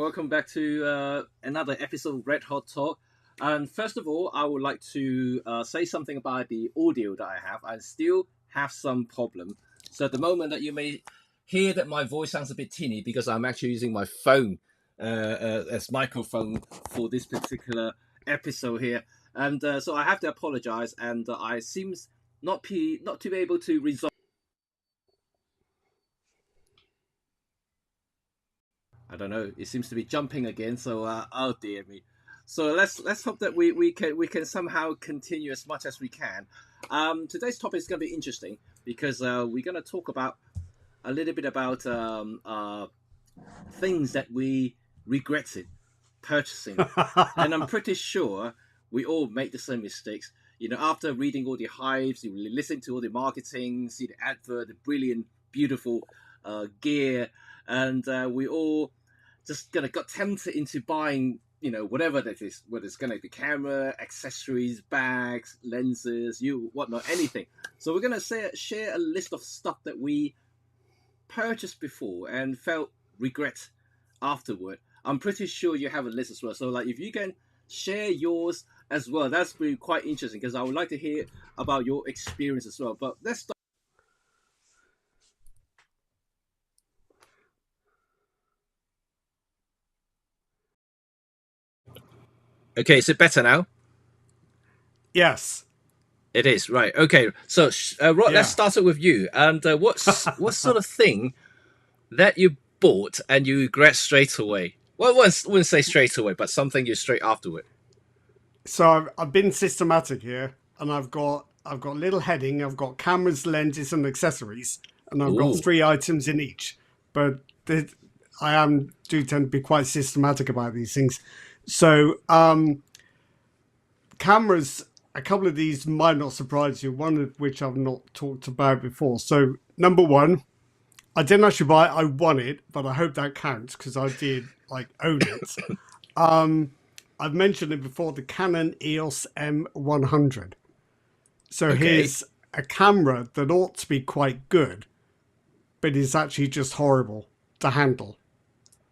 welcome back to another episode of Red Hot Talk. And first of all, I would like to say something about the audio that I have. I still have some problem. So at the moment that you may hear that my voice sounds a bit tinny because I'm actually using my phone as microphone for this particular episode here. And so I have to apologize, and I seems not to be able to resolve. I don't know. It seems to be jumping again. So oh dear me. So let's hope that we can somehow continue as much as we can. Today's topic is going to be interesting because we're going to talk about a little bit about things that we regretted purchasing, and I'm pretty sure we all make the same mistakes. You know, after reading all the hypes, you listen to all the marketing, see the advert, the brilliant, beautiful gear, and we all just got tempted into buying, you know, whatever that is, whether it's going to be camera, accessories, bags, lenses, whatnot, anything. So we're going to share a list of stuff that we purchased before and felt regret afterward. I'm pretty sure you have a list as well. So like, if you can share yours as well, that's been quite interesting because I would like to hear about your experience as well. But let's start. Okay, is it better now? Yes. It is, right. Okay, so Rod, let's start it with you. And what sort of thing that you bought and you regret straight away? Well, I wouldn't say straight away, but something you straight afterward. So I've been systematic here, and I've got a little heading. I've got cameras, lenses, and accessories, and I've got 3 items in each. But I do tend to be quite systematic about these things. So cameras, a couple of these might not surprise you, one of which I've not talked about before. So number one, I didn't actually buy it, I won it, but I hope that counts because I did own it. I've mentioned it before, the Canon EOS M100. So here's a camera that ought to be quite good, but is actually just horrible to handle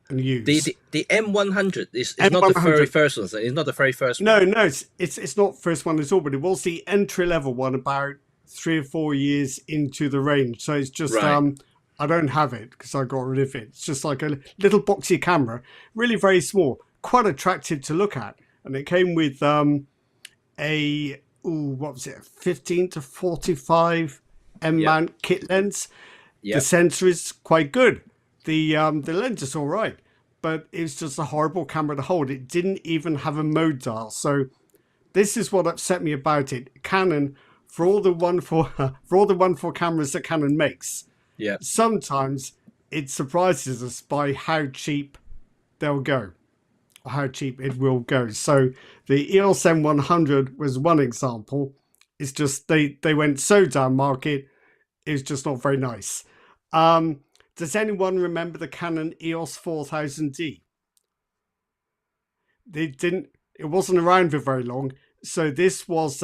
and use. The M100 is not the very first one. It's not the very first one. No, it's not first one at all, but it was the entry level one about 3 or 4 years into the range. So it's just I don't have it because I got rid of it. It's just like a little boxy camera, really very small, quite attractive to look at, and it came with what was it, 15 to 45 M mount kit lens. The sensor is quite good. The lens is all right, but it's just a horrible camera to hold. It didn't even have a mode dial. So this is what upset me about it. Canon, for all the wonderful cameras that Canon makes, sometimes it surprises us by how cheap they'll go, or how cheap it will go. So the EOS M100 was one example. It's just they went so down market. It's just not very nice. Does anyone remember the Canon EOS 4000D? It wasn't around for very long. So this was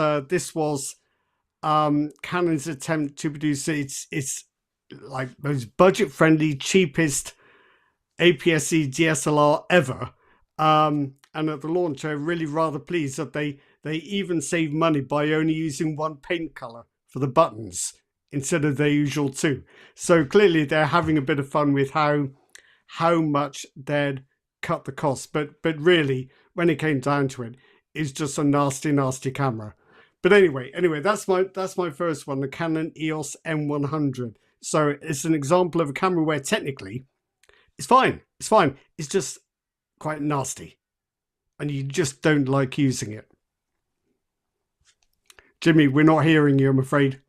Canon's attempt to produce its like most budget-friendly, cheapest APS-C DSLR ever. And at the launch, I'm really rather pleased that they even saved money by only using one paint color for the buttons instead of their usual 2. So clearly they're having a bit of fun with how much they'd cut the cost. But really, when it came down to it, it's just a nasty, nasty camera. But anyway, that's my first one, the Canon EOS M100. So it's an example of a camera where technically it's fine. It's just quite nasty, and you just don't like using it. Jimmy, we're not hearing you, I'm afraid.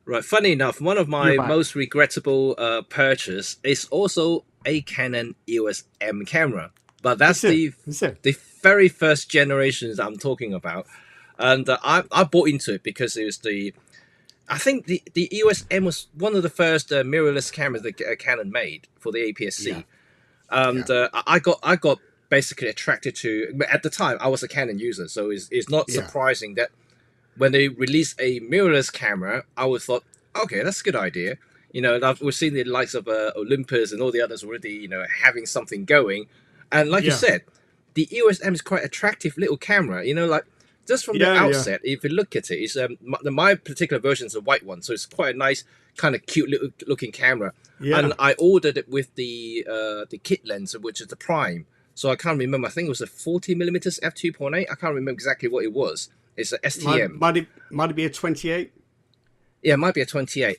Right. Funny enough, one of my most regrettable purchase is also a Canon EOS M camera, but that's the very first generations I'm talking about, and I bought into it because it was I think the EOS M was one of the first mirrorless cameras that Canon made for the APS-C, and I got basically attracted to. At the time, I was a Canon user, so it's not surprising that when they released a mirrorless camera, I would thought, okay, that's a good idea. We've seen the likes of Olympus and all the others already, having something going. And like you Yeah. said, the EOS M is quite attractive little camera. Like just from the Yeah, yeah. outset, if you look at it, it's my particular version is a white one, so it's quite a nice kind of cute little looking camera. Yeah. And I ordered it with the kit lens, which is the prime. So I can't remember. I think it was a 40mm f2.8. I can't remember exactly what it was. It's a STM. Might it be a 28? Yeah, it might be a 28.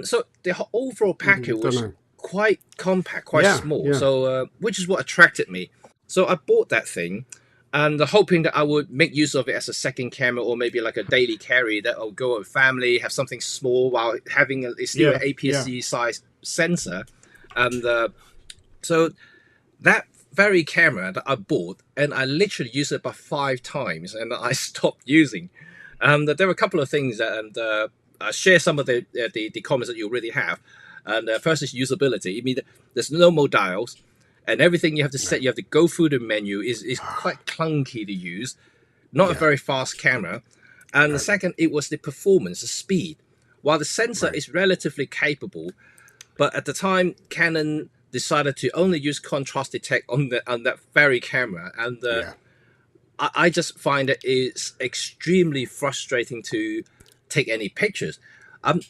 So the overall package was quite compact, quite small. Yeah. So which is what attracted me. So I bought that thing, and hoping that I would make use of it as a second camera, or maybe like a daily carry that I'll go with family, have something small while having still an APS-C size sensor. And so that very camera that I bought, and I literally used it about 5 times, and I stopped using. And there were a couple of things that, and I share some of the comments that you already have. And first is usability. I mean, there's no more dials, and everything you have to set, you have to go through the menu is quite clunky to use. Not a very fast camera. And the second, it was the performance, the speed. While the sensor is relatively capable, but at the time, Canon decided to only use contrast detect on that very camera, and I just find it is extremely frustrating to take any pictures. I'd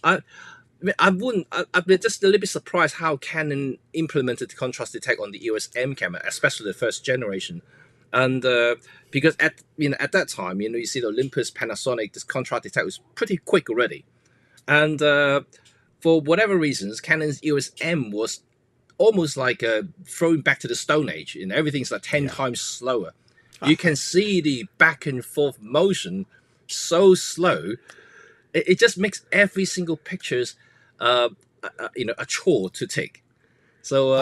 be just a little bit surprised how Canon implemented the contrast detect on the EOS M camera, especially the first generation. And because at that time, you see the Olympus, Panasonic, this contrast detect was pretty quick already. And for whatever reasons, Canon's EOS M was almost like thrown back to the Stone Age. Everything's like 10 times slower. You can see the back and forth motion so slow. It just makes every single pictures, a chore to take. So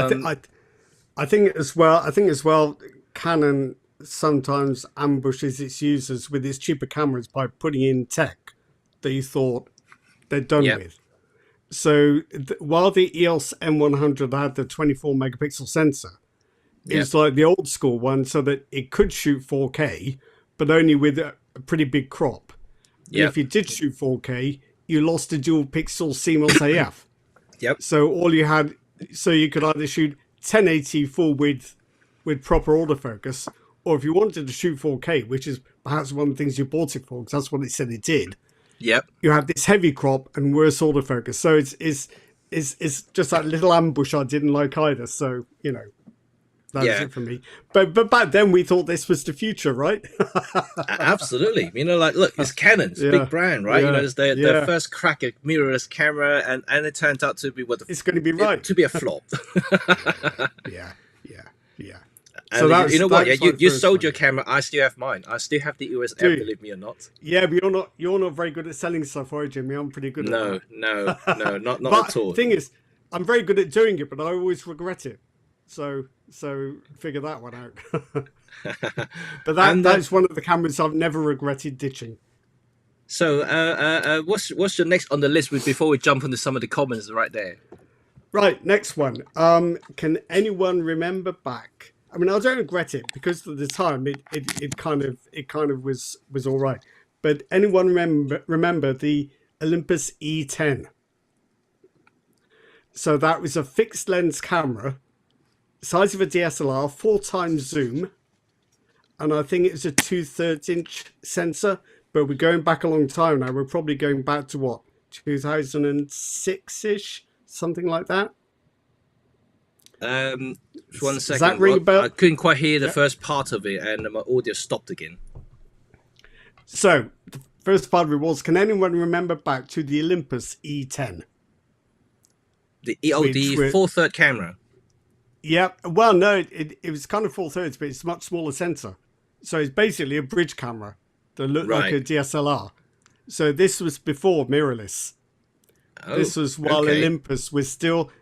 I think as well, Canon sometimes ambushes its users with its cheaper cameras by putting in tech that you thought they're done with. So while the EOS M100 had the 24 megapixel sensor, it was like the old school one, so that it could shoot 4K, but only with a pretty big crop. And if you did shoot 4K, you lost a dual pixel CMOS AF. So all you had, so you could either shoot 1080 full width with proper autofocus, or if you wanted to shoot 4K, which is perhaps one of the things you bought it for, because that's what it said it did. You had this heavy crop and worse autofocus. So it's just that little ambush I didn't like either. So that was it for me. But back then we thought this was the future, right? Absolutely. Look, it's Canon, it's a big brand, right? It's their first crack at mirrorless camera, and it turned out to be it's going to be to be a flop. Yeah. And so you know what? You sold your camera. I still have mine. I still have the EOS M, believe me or not. Yeah, but you're not very good at selling stuff, are you, Jimmy? I'm pretty good at that. No, not but at all. The thing is, I'm very good at doing it, but I always regret it. So figure that one out. But that's one of the cameras I've never regretted ditching. So what's your next on the list before we jump into some of the comments right there? Right, next one. Can anyone remember back? I mean, I don't regret it because at the time it kind of was all right. But anyone remember the Olympus E10? So that was a fixed lens camera, size of a DSLR, 4 times zoom, and I think it was a 2/3 inch sensor. But we're going back a long time now. We're probably going back to what, 2006-ish, something like that. 1 second. Does that ring a bell? I couldn't quite hear the first part of it, and my audio stopped again. So the first part of it was: can anyone remember back to the Olympus E10? The 4/3 camera. Yeah. Well, no, it was kind of 4/3, but it's a much smaller sensor. So it's basically a bridge camera that looked like a DSLR. So this was before mirrorless. This was while Olympus was still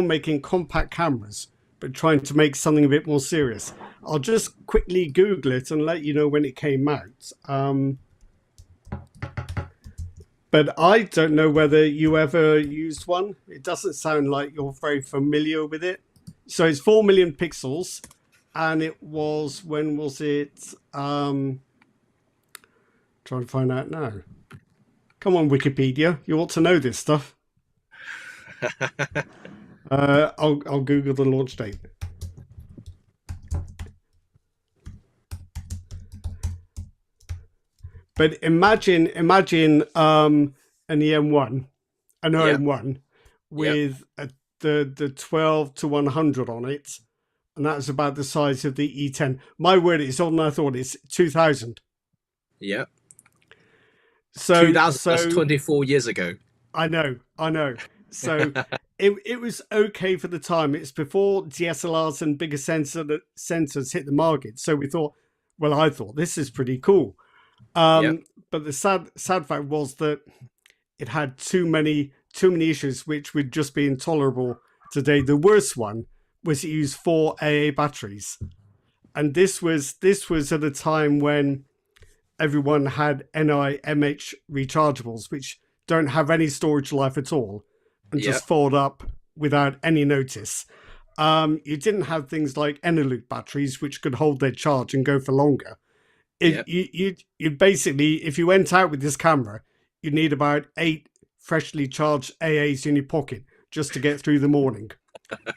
making compact cameras, but trying to make something a bit more serious. I'll just quickly Google it and let you know when it came out. But I don't know whether you ever used one. It doesn't sound like you're very familiar with it. So it's 4 million pixels, and it was, when was it? Trying to find out now. Come on, Wikipedia. You ought to know this stuff. I'll Google the launch date. But imagine an EM1, an Yeah, OM1 yeah, with the 12 to 100 on it, and that's about the size of the E10. My word, it's older than I thought. It's 2000. yeah. So 2000, that's so 24 years ago. I know, I know. So it was okay for the time. It's before DSLRs and bigger sensors hit the market. So we thought, well, I thought this is pretty cool. Yeah, But the sad fact was that it had too many issues which would just be intolerable today. The worst one was it used 4 AA batteries, and this was at a time when everyone had NI M8 rechargeables, which don't have any storage life at all, and yeah, just fold up without any notice. You didn't have things like Eneloop batteries, which could hold their charge and go for longer. yeah. You basically, if you went out with this camera, you need about 8 freshly charged AAs in your pocket just to get through the morning.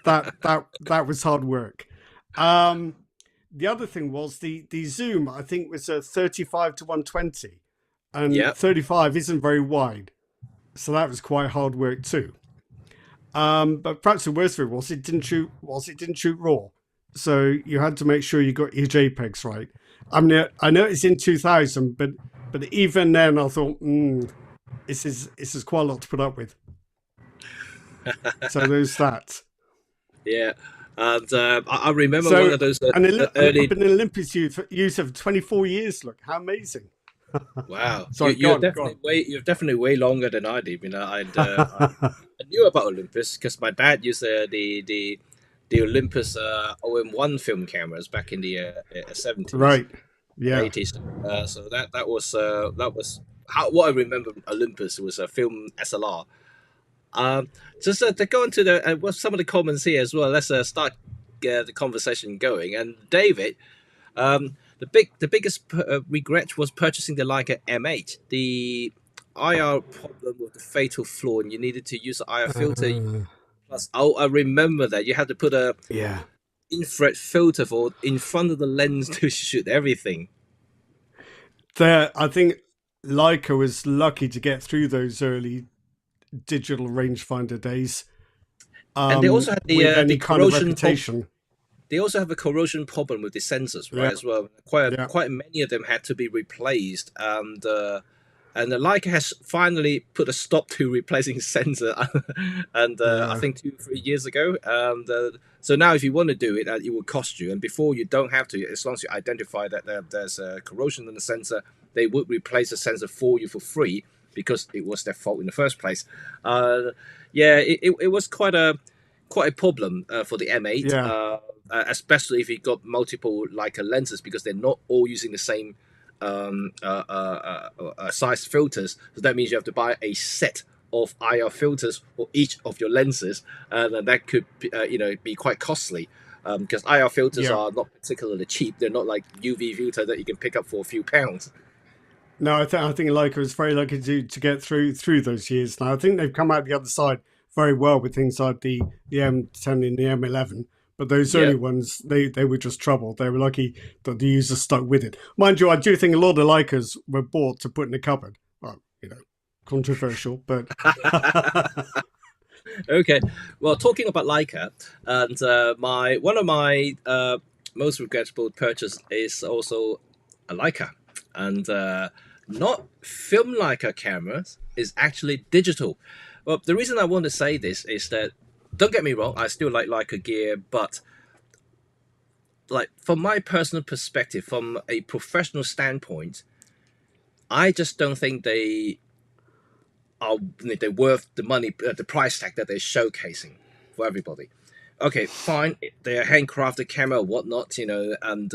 That was hard work. The other thing was the zoom. I think was a 35 to 120, and Yeah. 35 isn't very wide, so that was quite hard work too. But perhaps the worst of it was it didn't shoot raw, so you had to make sure you got your JPEGs right. I mean, I know it's in 2000, but even then, I thought, this is quite a lot to put up with. So there's that. Yeah, and I remember one So of those I've early. been an Olympus user for 24 years. Look, how amazing! Wow, Sorry, you're go definitely on. way longer than I did. You know, I knew about Olympus because my dad used the Olympus OM1 film cameras back in the 70s Right. and Yeah. 80s. So that was how what I remember. Olympus was a film SLR. Just to go into the what's some of the comments here as well. Let's start the conversation going. And David, the biggest regret was purchasing the Leica M8. The IR problem with the fatal flaw, and you needed to use the IR filter. Uh, Plus, oh, I remember that you had to put a yeah. infrared filter for in front of the lens to shoot everything. I think Leica was lucky to get through those early digital rangefinder days And they also had with the any kind of corrosion problem. reputation. They also have a corrosion problem with the sensors, Yeah. right? As well, Yeah. quite many of them had to be replaced, and the Leica has finally put a stop to replacing sensor, and I Yeah. think 2 3 years ago, and so now if you want to do it, it will cost you, and before you don't have to, as long as you identify that there's a corrosion in the sensor, they would replace the sensor for you for free because it was their fault in the first place. Yeah, it was quite a problem for the M8, Yeah. especially if you got multiple Leica lenses because they're not all using the same size filters. So that means you have to buy a set of IR filters for each of your lenses, and that could be quite costly. Because IR filters Yeah. are not particularly cheap. They're not like UV filter that you can pick up for a few pounds. No, I think Leica was very lucky to get through those years. Now I think they've come out the other side very well with things like the M10 and the M11. But those Yeah. early ones, they were just trouble. They were lucky that the user stuck with it. Mind you, I do think a lot of Leicas were bought to put in a cupboard. Well, controversial, but Okay. Well, talking about Leica, and my one of my most regrettable purchase is also a Leica, and not film Leica cameras is actually digital. Well, the reason I want to say this is that don't get me wrong, I still like Leica gear, but like from my personal perspective, from a professional standpoint, I just don't think they're worth the money, the price tag that they're showcasing for everybody. Okay, fine, they're a handcrafted camera, whatnot, and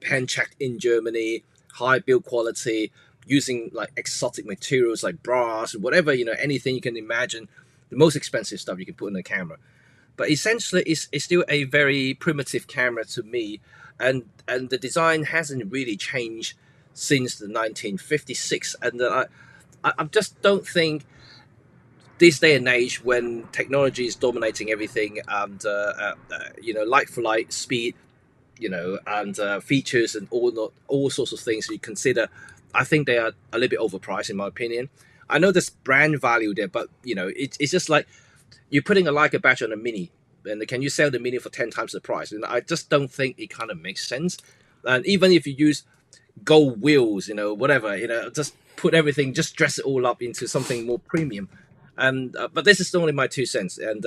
hand checked in Germany, high build quality, using like exotic materials like brass, whatever, anything you can imagine, the most expensive stuff you can put in a camera. But essentially, it's still a very primitive camera to me, and the design hasn't really changed since the 1956, and I just don't think this day and age when technology is dominating everything, and like for like speed, and features and all sorts of things you consider, I think they are a little bit overpriced in my opinion. I know there's brand value there, but it's just like you're putting a Leica battery on a Mini, and can you sell the Mini for 10 times the price? And I just don't think it kind of makes sense. And even if you use gold wheels, whatever, just put everything, just dress it all up into something more premium. And but this is only my 2 cents. And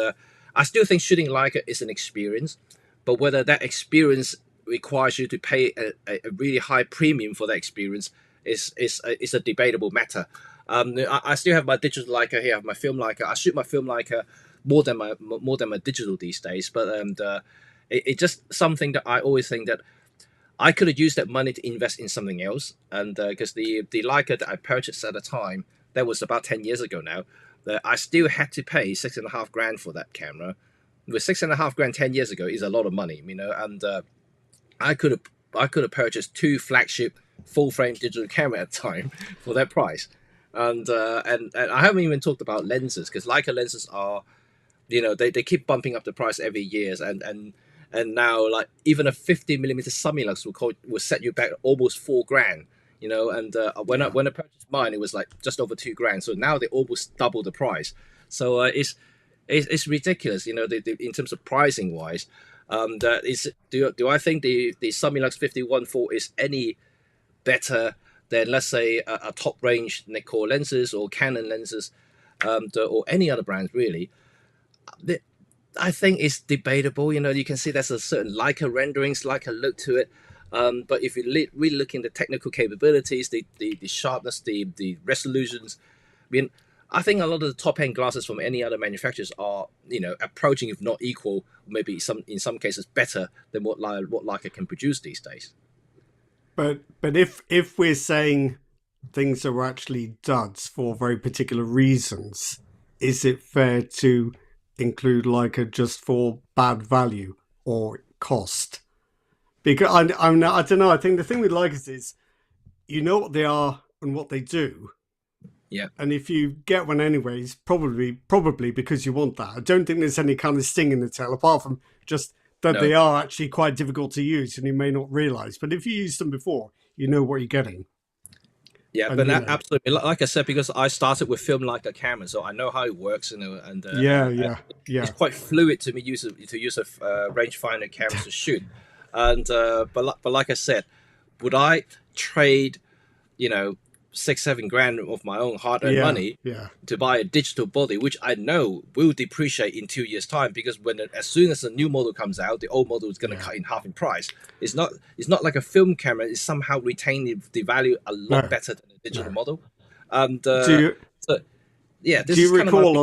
I still think shooting Leica is an experience, but whether that experience requires you to pay a really high premium for that experience is a debatable matter. I still have my digital Leica here. I have my film Leica. I shoot my film Leica more than my digital these days. But it's just something that I always think that I could have used that money to invest in something else. And because the Leica that I purchased at the time, that was about 10 years ago now, that I still had to pay $6,500 for that camera. With $6,500 10 years ago is a lot of money, and I could have purchased 2 flagship full frame digital camera at the time for that price. And I haven't even talked about lenses, because Leica lenses are, they keep bumping up the price every year, and now like even a 50mm Summilux will set you back almost $4,000. And when I purchased mine, it was like just over $2,000. So now they almost double the price. So it's ridiculous, in terms of pricing wise. Do I think the Summilux 51.4 is any better than, let's say, a top range Nikkor lenses or Canon lenses, or any other brands really? I think it's debatable. You can see there's a certain Leica renderings, Leica look to it. But if you really look into technical capabilities, the sharpness, the resolutions, I think a lot of the top-end glasses from any other manufacturers are, approaching, if not equal, maybe in some cases better than what Leica can produce these days. But if we're saying things are actually duds for very particular reasons, is it fair to include Leica just for bad value or cost? Because I don't know. I think the thing with Leicas is, what they are and what they do. Yeah. And if you get one anyway, it's probably because you want that. I don't think there's any kind of sting in the tail, apart from just that they are actually quite difficult to use, and you may not realise. But if you used them before, you know what you're getting. Yeah, And, but absolutely, like I said, because I started with film Leica camera, so I know how it works. It's quite fluid to me to use a rangefinder camera to shoot. And but like I said, would I trade, $6-7 of my own hard-earned money to buy a digital body, which I know will depreciate in 2 years' time, because as soon as a new model comes out, the old model is going to cut in half in price. It's not like a film camera. It's somehow retaining the value a lot better than a digital model. And do you recall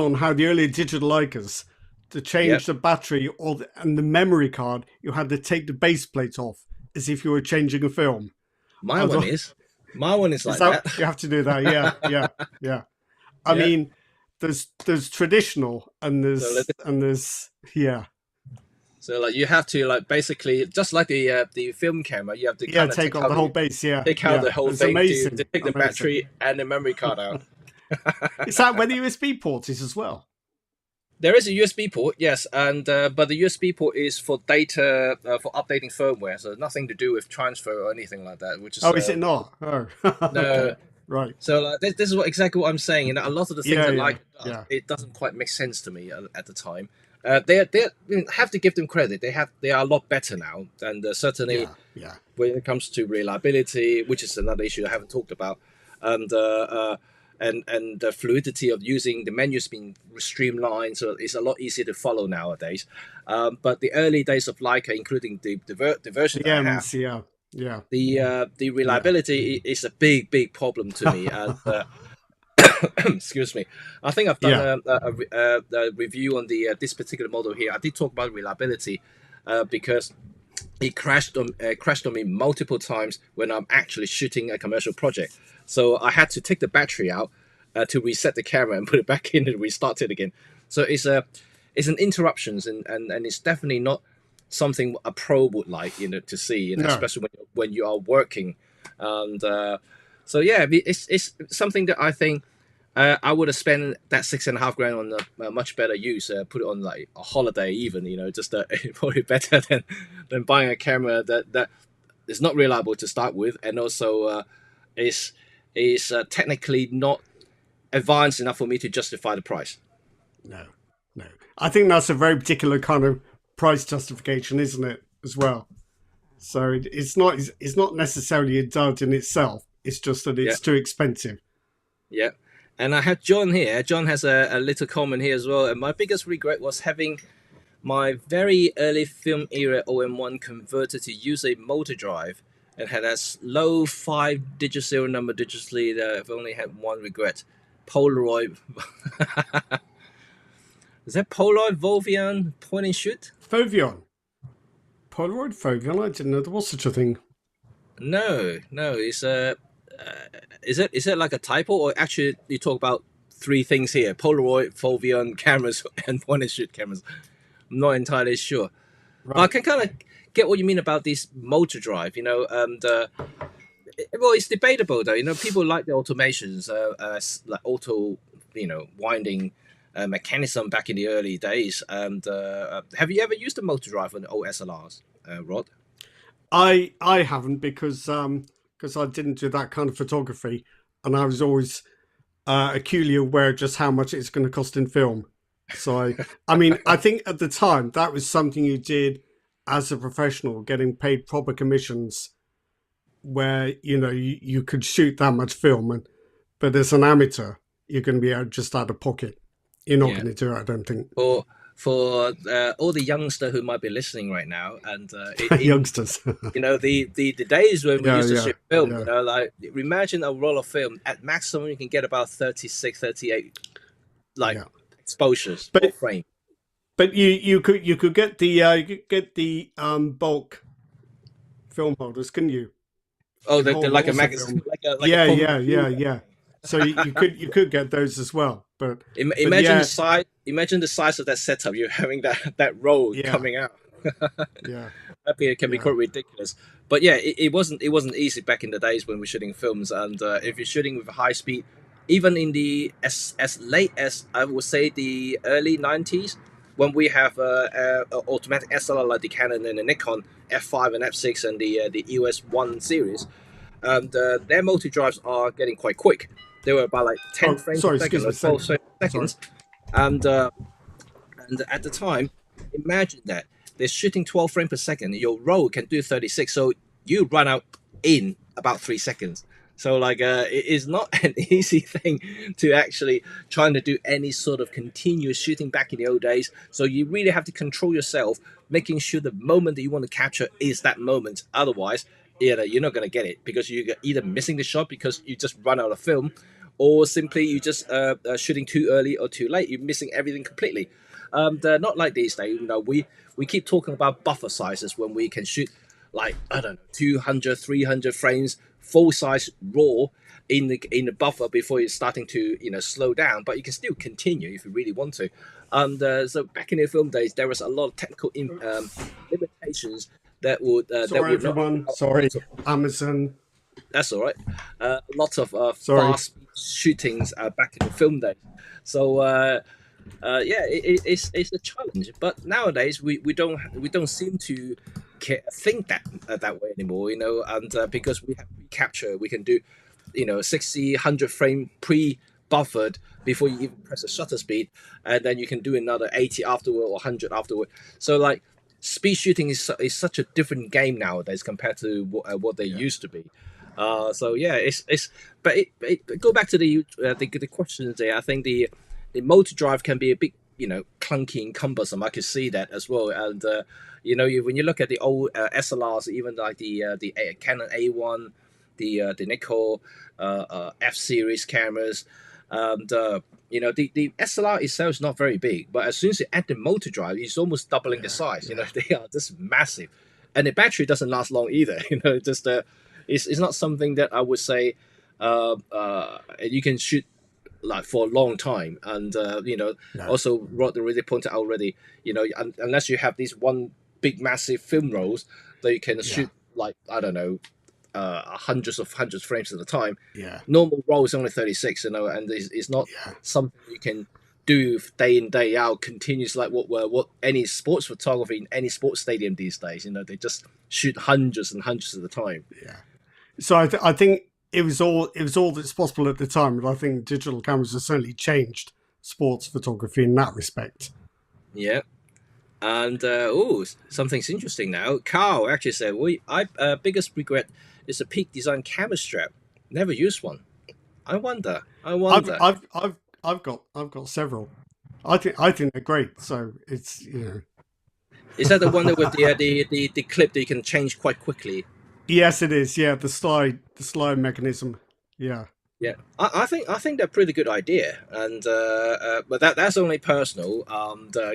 on how the earlier digital Leicas, to change the battery and the memory card, you had to take the base plate off as if you were changing a film? My one is like that. You have to do that. Yeah. I mean, there's traditional and there's. So like you have to basically just like the film camera, you have to take off the whole base. Take out the whole thing to take the battery and the memory card out. Is that where the USB port is as well? There is a USB port, yes, and but the USB port is for data, for updating firmware, so nothing to do with transfer or anything like that. Which is is it not? Oh, no, okay. Right. So this is exactly what I'm saying. A lot of the things it doesn't quite make sense to me at the time. They have to give them credit. They are a lot better now, and certainly when it comes to reliability, which is another issue I haven't talked about, and the fluidity of using the menus being streamlined, so it's a lot easier to follow nowadays. But the early days of Leica, including the version I have, the reliability is a big problem to me. And excuse me, I think I've done a review on this particular model here. I did talk about reliability because it crashed on me multiple times when I'm actually shooting a commercial project. So I had to take the battery out to reset the camera and put it back in and restart it again. So it's an interruptions, and it's definitely not something a pro would like to see, especially when you are working. And so it's something that I think I would have spent that 6.5 grand on a much better use. Put it on like a holiday, even just probably better than buying a camera that is not reliable to start with, and also is technically not advanced enough for me to justify the price. No, no. I think that's a very particular kind of price justification, isn't it, as well? So it's not necessarily a dud in itself. It's just that it's too expensive. Yeah. And I have John here. John has a little comment here as well. And my biggest regret was having my very early film era OM1 converted to use a motor drive and had a low 5-digit serial number digitally. I've only had one regret. Polaroid. Is that Polaroid Volvian point and shoot? Foveon. Polaroid Foveon? I didn't know there was such a thing. No. It's is it like a typo, or actually you talk about three things here: Polaroid, Foveon cameras, and point and shoot cameras? I'm not entirely sure. Right. But I can kind of get what you mean about this motor drive, and well, it's debatable though. People like the automations, like auto, winding mechanism back in the early days. And have you ever used a motor drive on the old SLRs, Rod? I haven't, because I didn't do that kind of photography, and I was always acutely aware of just how much it's going to cost in film. So I mean, I think at the time that was something you did as a professional, getting paid proper commissions, where you could shoot that much film, but as an amateur, you're going to be just out of pocket. You're not going to do it, I don't think. For all the youngsters who might be listening right now, and youngsters, the days when we used to shoot film, like imagine a roll of film at maximum you can get about 36, 38 exposures per frame. But you could get the bulk film holders, couldn't you? Oh, they're like a magazine, yeah. So you could get those as well. But imagine the size. Imagine the size of that setup. You're having that roll coming out. It can be quite ridiculous. But yeah, it wasn't easy back in the days when we're shooting films. And if you're shooting with a high speed, even in the as late as I would say the early 90s, when we have automatic SLR like the Canon and the Nikon F5 and F6 and the EOS 1 series, and their motor drives are getting quite quick. They were about like 10 frames per second or 12 seconds. And at the time, imagine that they're shooting 12 frames per second. Your roll can do 36, so you run out in about 3 seconds. So it is not an easy thing to actually trying to do any sort of continuous shooting back in the old days. So you really have to control yourself, making sure the moment that you want to capture is that moment. Otherwise, you're not going to get it, because you're either missing the shot because you just run out of film, or simply you just shooting too early or too late. You're missing everything completely. Not like these days. We keep talking about buffer sizes when we can shoot 200, 300 frames full size raw in the buffer before you're starting to slow down. But you can still continue if you really want to. So back in the film days, there was a lot of technical limitations that would sorry everyone, sorry Amazon. That's all right. Lots of fast shootings back in the film days. So it's a challenge. But nowadays we don't seem to think that way anymore. And because we have capture, we can do 60, 100 frame pre-buffered before you even press the shutter speed, and then you can do another 80 afterward or 100 afterward. So speed shooting is such a different game nowadays compared to what they used to be. So yeah, but go back to the questions there. I think the motor drive can be a bit clunky and cumbersome. I could see that as well. And when you look at the old SLRs, even like the Canon A1, the Nikon F series cameras, and the SLR itself is not very big, but as soon as you add the motor drive, it's almost doubling the size. They are just massive, and the battery doesn't last long either. Just it's not something that I would say you can shoot for a long time. And also Rod already pointed out already, unless you have these one big massive film rolls that you can shoot I don't know hundreds of frames at a time. Yeah. Normal roll is only 36, you know, and it's not Yeah. something you can do day in day out continuous like what any sports photography in any sports stadium these days. You know, they just shoot hundreds and hundreds at a time. Yeah. So I think it was all that's possible at the time, but I think digital cameras have certainly changed sports photography in that respect. Yeah. And something's interesting now. Carl actually said, "I biggest regret is a Peak Design camera strap. Never used one. I wonder. I've got several. I think they're great. So it's, you know." Is that the one that with the clip that you can change quite quickly? Yes, it is. Yeah, the slide mechanism. Yeah. Yeah, I think they're a pretty good idea, and but that's only personal.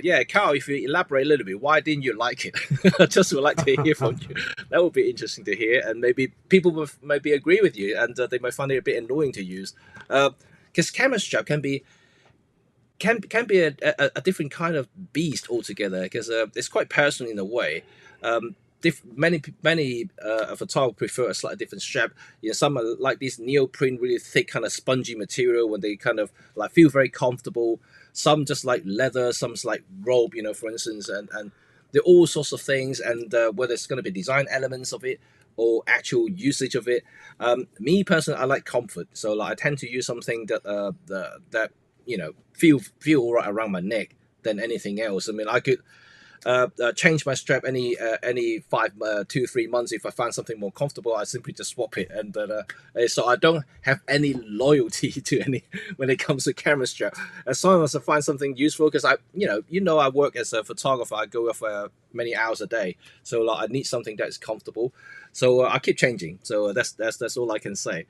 Yeah, Carl, if you elaborate a little bit, why didn't you like it? I just would like to hear from you. That would be interesting to hear, and maybe people will maybe agree with you, and they might find it a bit annoying to use, because camera strap can be a different kind of beast altogether, because it's quite personal in a way. Many photographers prefer a slightly different strap. You know, some are like this neoprene, really thick, kind of spongy material when they kind of like feel very comfortable. Some just like leather, some's like robe, you know, for instance, and there are all sorts of things. And whether it's going to be design elements of it or actual usage of it. Me personally, I like comfort, so like I tend to use something that that you know feel all right around my neck than anything else. I mean, I could. Change my strap any 2-3 months. If I find something more comfortable, I simply just swap it, and so I don't have any loyalty to any when it comes to camera strap. As long as I find something useful, because I I work as a photographer, I go for many hours a day, so like I need something that's comfortable. So I keep changing. So that's all I can say.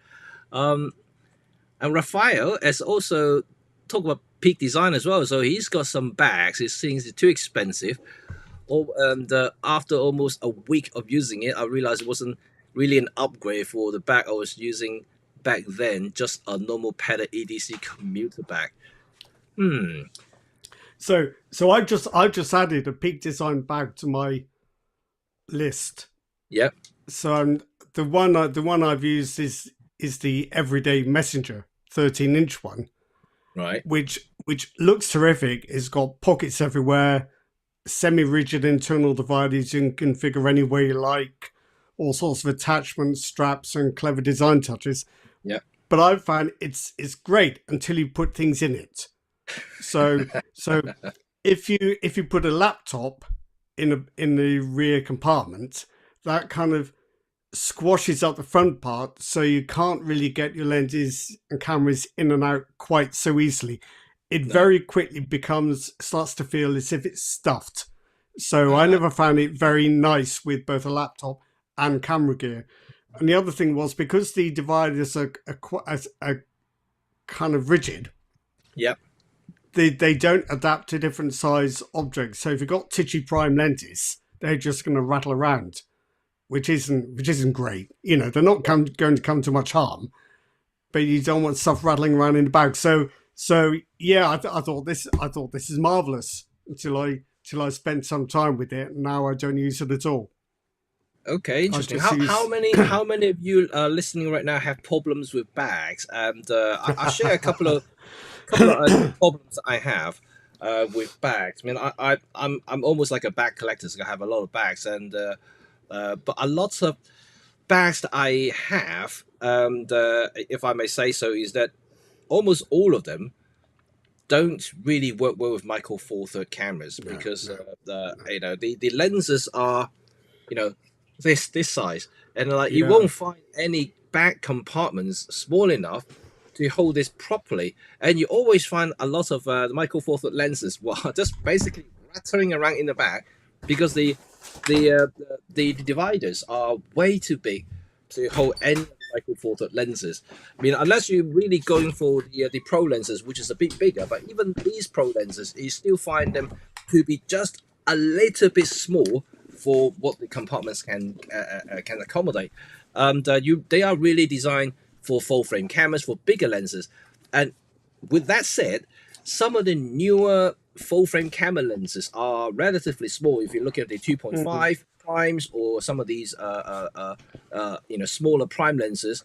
And Raphael has also talked about Peak Design as well. So he's got some bags. He thinks it's too expensive. And after almost a week of using it, I realized it wasn't really an upgrade for the bag I was using back then. Just a normal padded EDC commuter bag. So I've just added a Peak Design bag to my list. Yep. So the one I've used is the Everyday Messenger 13-inch one. Right. Which looks terrific. It's got pockets everywhere, semi-rigid internal dividers you can configure any way you like, all sorts of attachments, straps, and clever design touches. Yeah. But I've found it's great until you put things in it. So if you put a laptop in the rear compartment, that kind of squashes up the front part, so you can't really get your lenses and cameras in and out quite so easily. It very quickly starts to feel as if it's stuffed. So I never found it very nice with both a laptop and camera gear. And the other thing was, because the dividers are kind of rigid. Yep. They don't adapt to different size objects. So if you've got Tichy prime lenses, they're just going to rattle around, which isn't great. You know, they're not going to come to much harm, but you don't want stuff rattling around in the bag. So yeah, I thought this is marvelous until I spent some time with it. And now I don't use it at all. Okay, interesting. How many of you listening right now have problems with bags? And I'll share a couple of problems I have with bags. I mean, I'm almost like a bag collector, so I have a lot of bags, and but a lot of bags that I have, and if I may say so, is that almost all of them don't really work well with Micro Four Thirds cameras, because the lenses are, this size, and you won't find any back compartments small enough to hold this properly, and you always find a lot of the Micro Four Thirds lenses just basically rattling around in the back, because the dividers are way too big to hold any Micro Four Thirds lenses. I mean, unless you're really going for the pro lenses, which is a bit bigger, but even these pro lenses, you still find them to be just a little bit small for what the compartments can accommodate. They are really designed for full frame cameras, for bigger lenses. And with that said, some of the newer full frame camera lenses are relatively small. If you look at the 2.5 primes or some of these smaller prime lenses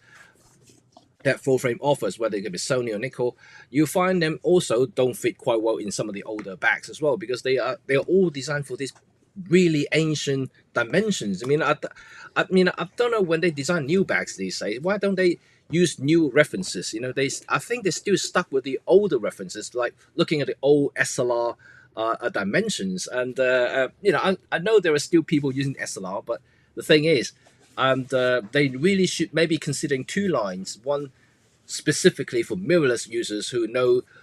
that full frame offers, whether it could be Sony or Nikon, you find them also don't fit quite well in some of the older bags as well, because they're all designed for these really ancient dimensions. I don't know, when they design new bags these days, why don't they use new references? I think they're still stuck with the older references, like looking at the old SLR dimensions. And I know there are still people using SLR, but the thing is, they really should maybe considering two lines, one specifically for mirrorless users who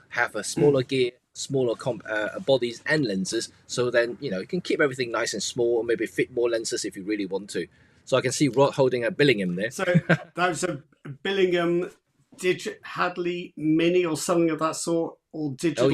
have a smaller gear, smaller bodies and lenses, so then you can keep everything nice and small, or maybe fit more lenses if you really want to. So I can see Rod holding a Billingham there. So that was a Billingham Hadley Mini or something of that sort, or digital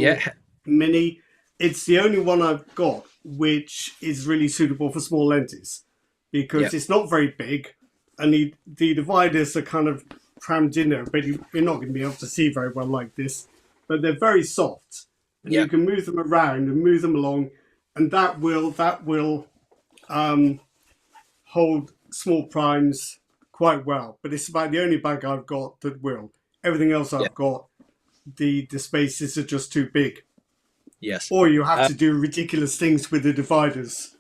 Mini. It's the only one I've got which is really suitable for small lenses, because it's not very big, and the dividers are kind of crammed in there, but you're not going to be able to see very well like this. But they're very soft, and you can move them around and move them along, and that will hold small primes quite well. But it's about the only bag I've got that will. Everything else I've got, the spaces are just too big. Yes. Or you have to do ridiculous things with the dividers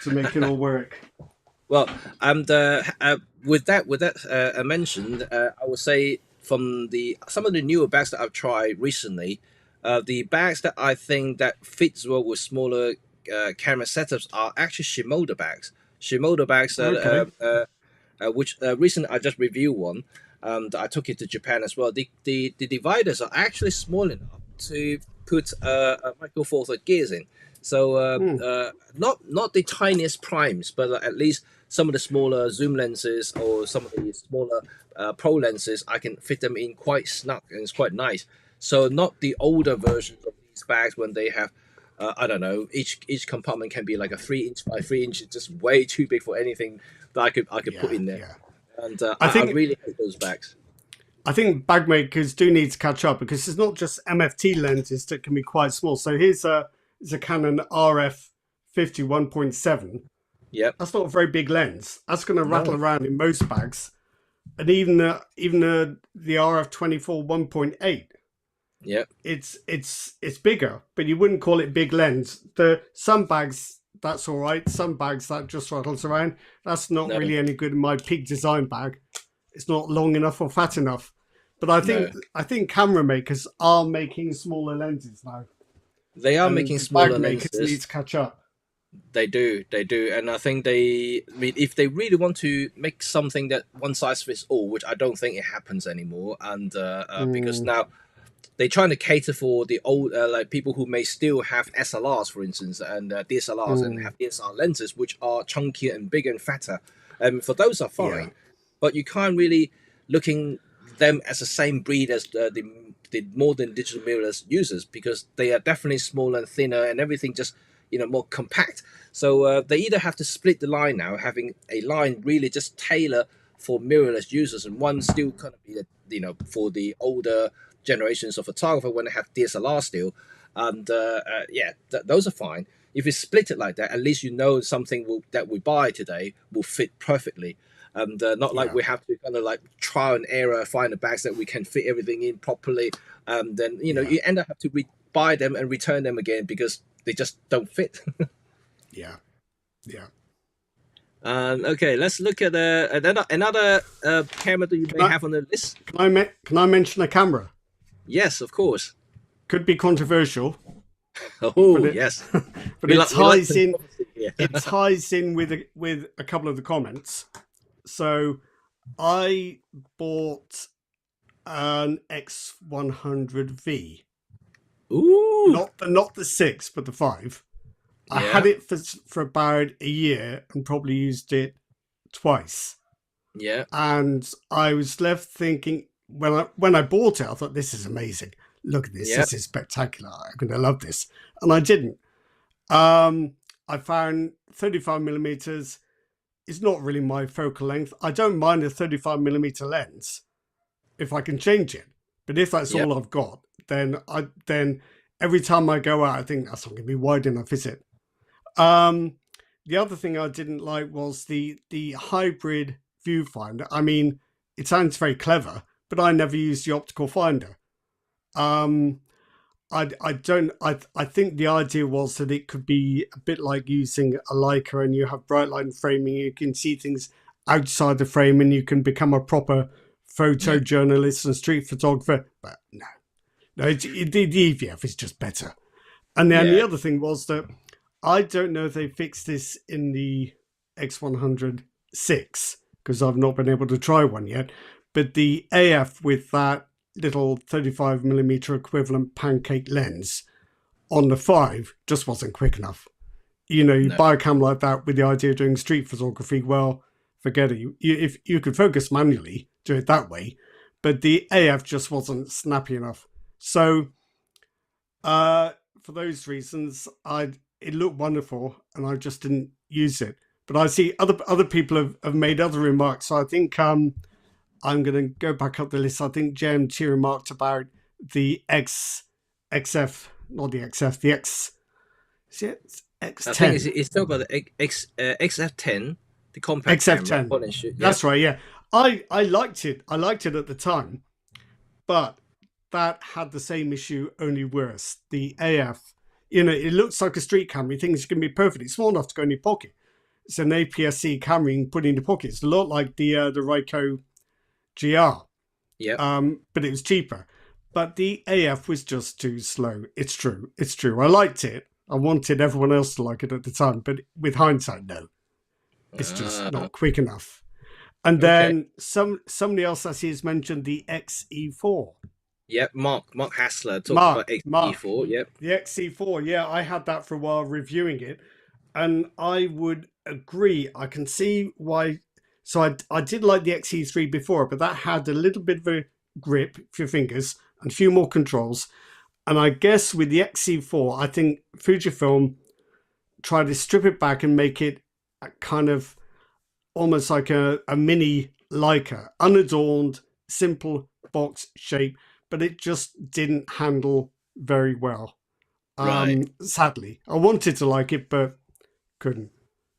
to make it all work. Well, and with that mentioned, I would say from some of the newer bags that I've tried recently, the bags that I think that fits well with smaller camera setups are actually Shimoda bags. Shimoda bags that which recently I just reviewed one. I took it to Japan as well. The dividers are actually small enough to put a micro four third gears in. So not the tiniest primes, but at least some of the smaller zoom lenses or some of the smaller pro lenses, I can fit them in quite snug, and it's quite nice. So not the older versions of these bags when they have, I don't know, each compartment can be like a 3" by 3", just way too big for anything that I could put in there. Yeah. And I really hate those bags. I think bag makers do need to catch up, because it's not just MFT lenses that can be quite small. So here's a Canon RF 51.7. Yeah, that's not a very big lens. That's going to rattle around in most bags, and even the RF 24 1.8. Yeah, it's bigger, but you wouldn't call it big lens. Some bags that's all right. Some bags that just rattles around. That's not really any good in my peak design bag. It's not long enough or fat enough. But I think camera makers are making smaller lenses now. They are making smaller bag lenses. Makers need to catch up. They do, and I think if they really want to make something that one size fits all, which I don't think it happens anymore, and because now they're trying to cater for the old, like people who may still have SLRs, for instance, and DSLRs, and have DSLR lenses which are chunkier and bigger and fatter. For those are fine, but you can't really looking them as the same breed as the modern digital mirrorless users, because they are definitely smaller and thinner, and everything just more compact. So they either have to split the line now, having a line really just tailor for mirrorless users, and one still kind of be for the older generations of photographer when they have DSLR still, and those are fine. If you split it like that, at least something that we buy today will fit perfectly, and not like we have to kind of like trial and error, find the bags that we can fit everything in properly, and then you end up have to buy them and return them again because they just don't fit. Yeah. Okay, let's look at another camera that you may have on the list. Can I mention a camera? Yes, of course. Could be controversial. Yes. But it ties in. It ties in with a couple of the comments. So, I bought an X100V. Ooh. Not the 6, but the 5. I had it for about a year and probably used it twice. Yeah. And I was left thinking, when I bought it, I thought, this is amazing. Look at this. This is spectacular. I'm going to love this. And I didn't. I found 35mm is not really my focal length. I don't mind a 35mm lens if I can change it. But if that's all I've got, then every time I go out, I think that's not going to be wide enough, is it? The other thing I didn't like was the hybrid viewfinder. I mean, it sounds very clever, but I never used the optical finder. I don't. I think the idea was that it could be a bit like using a Leica, and you have bright line framing. You can see things outside the frame, and you can become a proper photojournalist and street photographer. But no, the EVF is just better. And then the other thing was that I don't know if they fixed this in the X100 6 because I've not been able to try one yet. But the AF with that little 35mm equivalent pancake lens on the 5 just wasn't quick enough. You buy a camera like that with the idea of doing street photography, well, forget it. If you could focus manually, do it that way, but the AF just wasn't snappy enough. So for those reasons, it looked wonderful and I just didn't use it. But I see other people have made other remarks, so I think I'm going to go back up the list. I think JMT remarked about the XF, not the XF, the X. Is it X10? I think it's talking about the XF10, the compact XF10. Camera. That's right. Yeah, I liked it. I liked it at the time, but that had the same issue, only worse. The AF, it looks like a street camera. You think it's going to be perfect. It's small enough to go in your pocket. It's an APS-C camera you can put in your pocket. It's a lot like the Ricoh GR. Yeah. But it was cheaper. But the AF was just too slow. It's true. I liked it. I wanted everyone else to like it at the time. But with hindsight, no. It's just not quick enough. And then somebody else I see has mentioned the XE4. Yep, Mark Hassler talked about XE4. Yep. The XE4, yeah, I had that for a while reviewing it. And I would agree. I can see why. So I did like the XE3 before, but that had a little bit of a grip for your fingers and a few more controls. And I guess with the XE4, I think Fujifilm tried to strip it back and make it a kind of almost like a mini Leica, unadorned, simple box shape, but it just didn't handle very well. Sadly, I wanted to like it, but couldn't.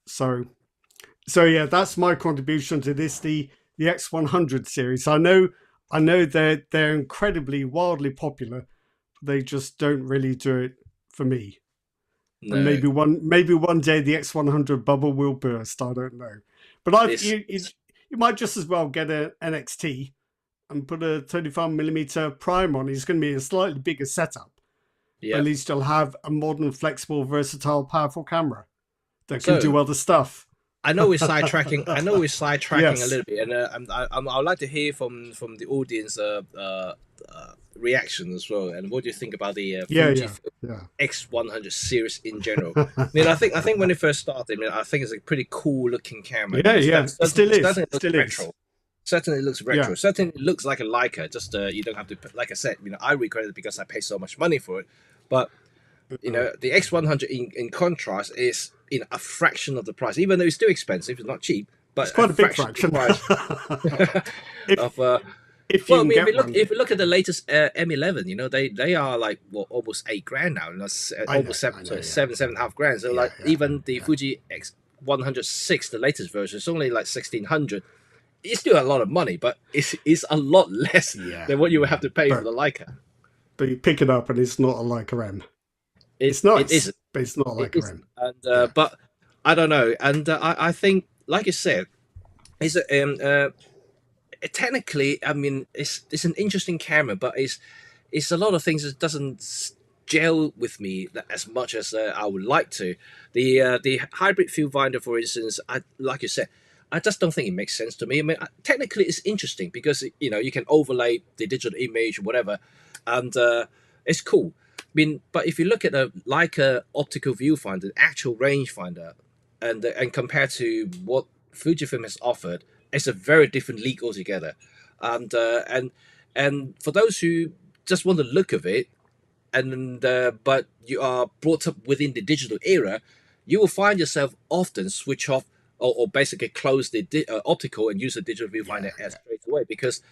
So yeah, that's my contribution to this, the X100 series. I know they're incredibly, wildly popular. They just don't really do it for me. No. And maybe one day the X100 bubble will burst. I don't know, but you might just as well get an NXT and put a 35mm prime on. It's going to be a slightly bigger setup. Yeah. At least you'll have a modern, flexible, versatile, powerful camera that can do other stuff. I know we're sidetracking. Yes. A little bit, and I'd like to hear from the audience reaction as well. And what do you think about the Fujifilm X100 series in general? I mean, I think when it first started, I think it's a pretty cool looking camera. Yeah, it still is. Certainly looks retro. Yeah. Certainly looks like a Leica. Just you don't have to. Like I said, I regret it because I paid so much money for it. But the X100 in contrast is a fraction of the price, even though it's still expensive. It's not cheap, but it's quite a big fraction. If you look at the latest M11, they are like almost $8,000 now, almost $7,500. So even the Fuji X106, the latest version, is only like $1,600. It's still a lot of money, but it's a lot less than what you would have to pay for the Leica. But you pick it up and it's not a Leica M. It's nice, it isn't. But it's not a Leica M. And but I don't know. And I think, like you said, it's technically, I mean, it's an interesting camera, but it's a lot of things that doesn't gel with me as much as I would like to. The hybrid viewfinder, for instance, like you said, I just don't think it makes sense to me. I mean, technically, it's interesting because you can overlay the digital image or whatever, and it's cool. I mean, but if you look at a Leica optical viewfinder, the actual rangefinder, and compared to what Fujifilm has offered, it's a very different league altogether. And for those who just want the look of it, but you are brought up within the digital era, you will find yourself often switch off or basically close the optical and use the digital viewfinder straight away, because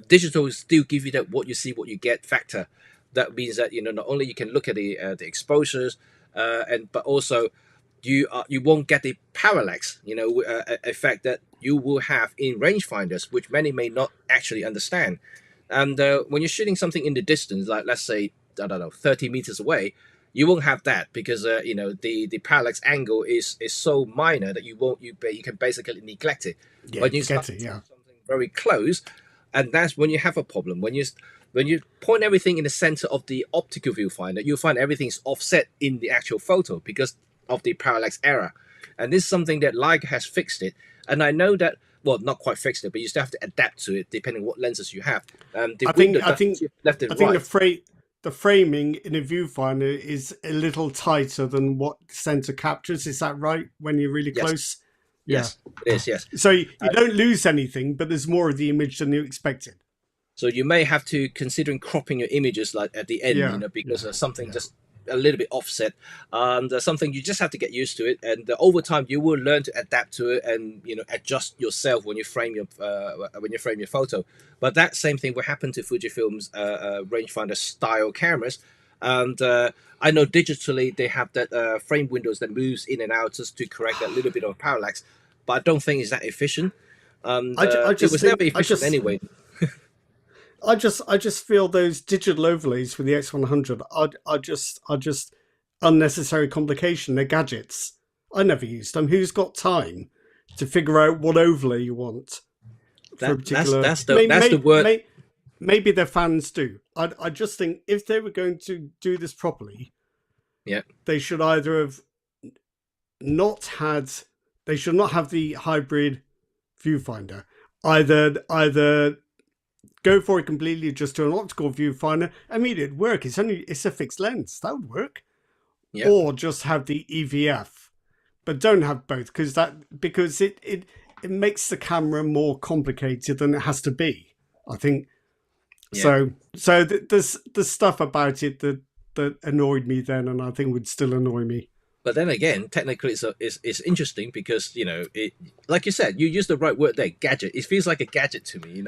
digital still give you that what you see, what you get factor. That means that not only you can look at the exposures, but also you won't get the parallax effect that you will have in rangefinders, which many may not actually understand. And when you're shooting something in the distance, like let's say, I don't know, 30 meters away, you won't have that because the parallax angle is so minor that you can basically neglect it. Yeah, When you start forget it. Yeah. something very close, and that's when you have a problem. When you point everything in the center of the optical viewfinder, you'll find everything's offset in the actual photo because of the parallax error. And this is something that Leica has fixed it. And I know that, well, not quite fixed it, but you still have to adapt to it depending on what lenses you have. I think left and I think right. the framing in a viewfinder is a little tighter than what sensor captures. Is that right? When you're really Yes. close. Yes, it is. Yes. So you don't lose anything, but there's more of the image than you expected. So you may have to considering cropping your images like at the end, because something just a little bit offset, and something you just have to get used to it. And over time, you will learn to adapt to it and adjust yourself when you frame your photo. But that same thing will happen to Fujifilm's rangefinder style cameras, and I know digitally they have that frame windows that moves in and out just to correct that little bit of parallax, but I don't think it's that efficient. It was never efficient anyway. I just feel those digital overlays for the X100 are just unnecessary complication. They're gadgets. I never used them. Who's got time to figure out what overlay you want for a particular? That's the word. Maybe their fans do. I just think if they were going to do this properly, they should either have not had. They should not have the hybrid viewfinder. Either go for it completely just to an optical viewfinder. I mean, it'd work. It's a fixed lens. That would work. Yep. Or just have the EVF, but don't have both because it makes the camera more complicated than it has to be. I think. Yeah. So there's stuff about it that annoyed me then, and I think would still annoy me. But then again, technically, it's interesting because it, like you said, you used the right word there, gadget. It feels like a gadget to me.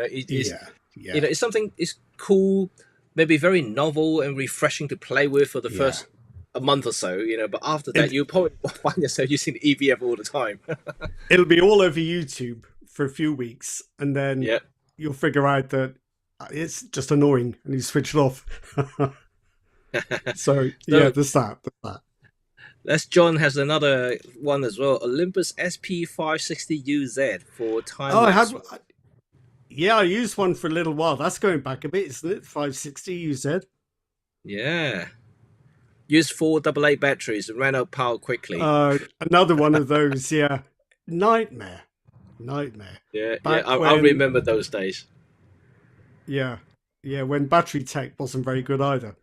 It's something. It's cool, maybe very novel and refreshing to play with for the first a month or so. But after that, you'll probably find yourself using the EVF all the time. It'll be all over YouTube for a few weeks, and then you'll figure out that it's just annoying, and you switch it off. So there's that. John has another one as well. Olympus SP560UZ for time. I used one for a little while. That's going back a bit, isn't it? 560UZ. Yeah. Used 4 AA batteries and ran out power quickly. Another one of those. Yeah. Nightmare. Yeah. I remember those days. Yeah. When battery tech wasn't very good either.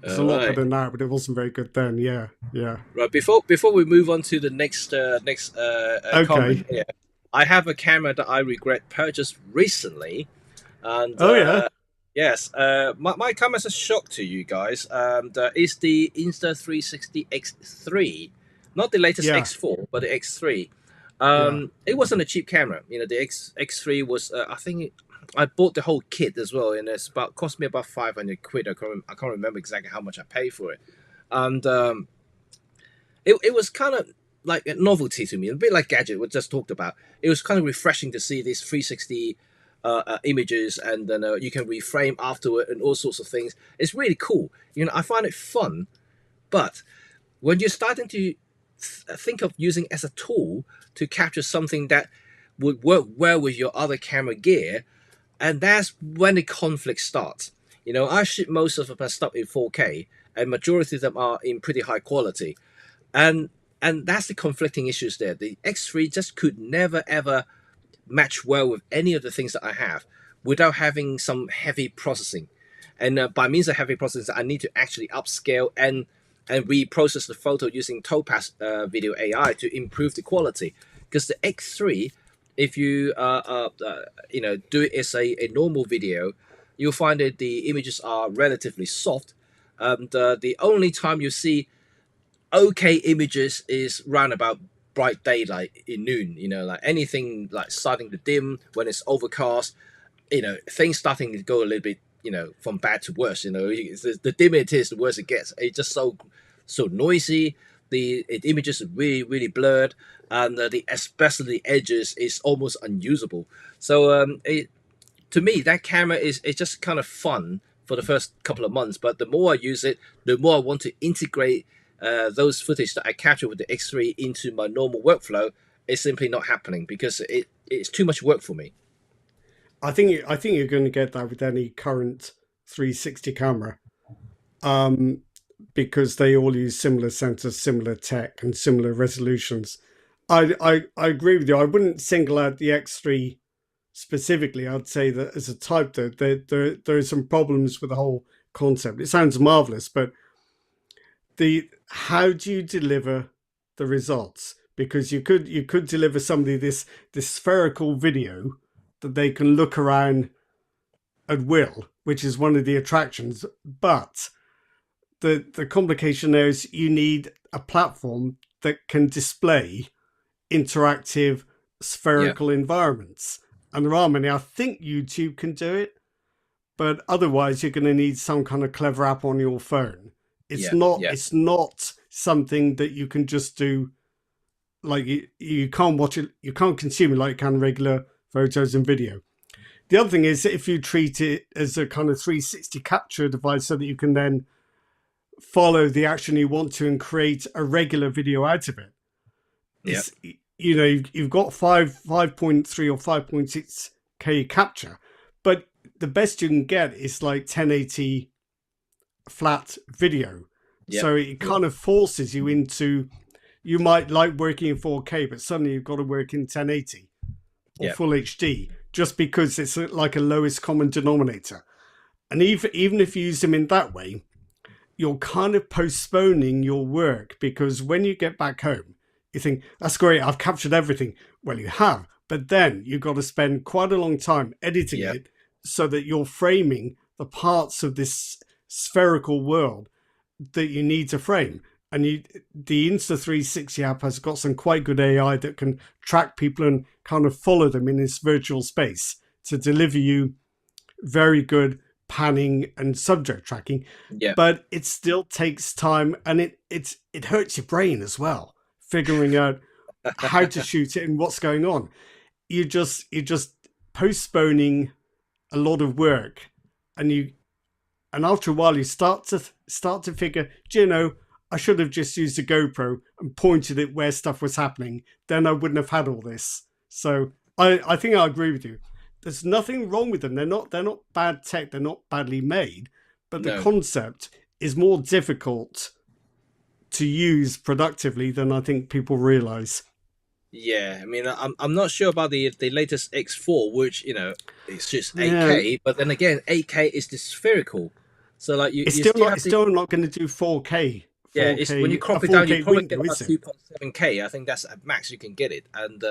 It's a lot better now, but it wasn't very good then. Yeah. Right. Before we move on to the next comment, I have a camera that I regret purchased recently, and yes, my camera's a shock to you guys. It's the Insta360 X3, not the latest X4, but the X3. It wasn't a cheap camera. The X3 was I think. I bought the whole kit as well, and it's cost me about 500 quid. I can't remember exactly how much I paid for it, and it was kind of like a novelty to me, a bit like gadget we just talked about. It was kind of refreshing to see these 360 images, and then you can reframe afterward and all sorts of things. It's really cool. I find it fun, but when you're starting to think of using it as a tool to capture something that would work well with your other camera gear. And that's when the conflict starts. I shoot most of my stuff in 4K, and majority of them are in pretty high quality, and that's the conflicting issues there. The X3 just could never ever match well with any of the things that I have without having some heavy processing. And by means of heavy processing, I need to actually upscale and reprocess the photo using Topaz Video AI to improve the quality. Because the X3, if you do it as a normal video, you'll find that the images are relatively soft. The only time you see okay images is round about bright daylight in noon. Like anything like starting to dim when it's overcast. Things starting to go a little bit from bad to worse. The dimmer it is, the worse it gets. It's just so noisy. The images are really really blurred, and especially the edges is almost unusable. So to me, that camera is just kind of fun for the first couple of months, but the more I use it, the more I want to integrate those footage that I capture with the X3 into my normal workflow. It's simply not happening because it's too much work for me. I think you're going to get that with any current 360 camera, because they all use similar sensors, similar tech, and similar resolutions. I agree with you. I wouldn't single out the X3 specifically. I'd say that as a type, there are some problems with the whole concept. It sounds marvelous, but how do you deliver the results? Because you could deliver somebody this spherical video that they can look around at will, which is one of the attractions. But the complication there is you need a platform that can display interactive spherical environments. And there are many. I think YouTube can do it, but otherwise you're going to need some kind of clever app on your phone. It's not something that you can just do. Like you can't watch it, you can't consume it like you can regular photos and video. The other thing is that if you treat it as a kind of 360 capture device so that you can then follow the action you want to and create a regular video out of it. You've got 5.3 or 5.6K capture, but the best you can get is like 1080 flat video. So it kind of forces you into, you might like working in 4K, but suddenly you've got to work in 1080 or full HD, just because it's like a lowest common denominator. And even if you use them in that way, you're kind of postponing your work, because when you get back home, you think, that's great, I've captured everything. Well, you have, but then you've got to spend quite a long time editing it so that you're framing the parts of this spherical world that you need to frame. And the Insta360 app has got some quite good AI that can track people and kind of follow them in this virtual space to deliver you very good panning and subject tracking. But it still takes time, and it hurts your brain as well, figuring out how to shoot it and what's going on. You're just postponing a lot of work, and after a while you start to figure, do you know, I should have just used a GoPro and pointed it where stuff was happening. Then I wouldn't have had all this. So I think I agree with you. There's nothing wrong with them. They're not bad tech. They're not badly made. But the concept is more difficult to use productively than I think people realize. Yeah, I mean, I'm not sure about the latest X4, which it's just 8K. But then again, 8K is the spherical. So like it's still not going to do 4K. Yeah, it's, when you crop it down, you probably get about 2.7K. I think that's at max you can get it, and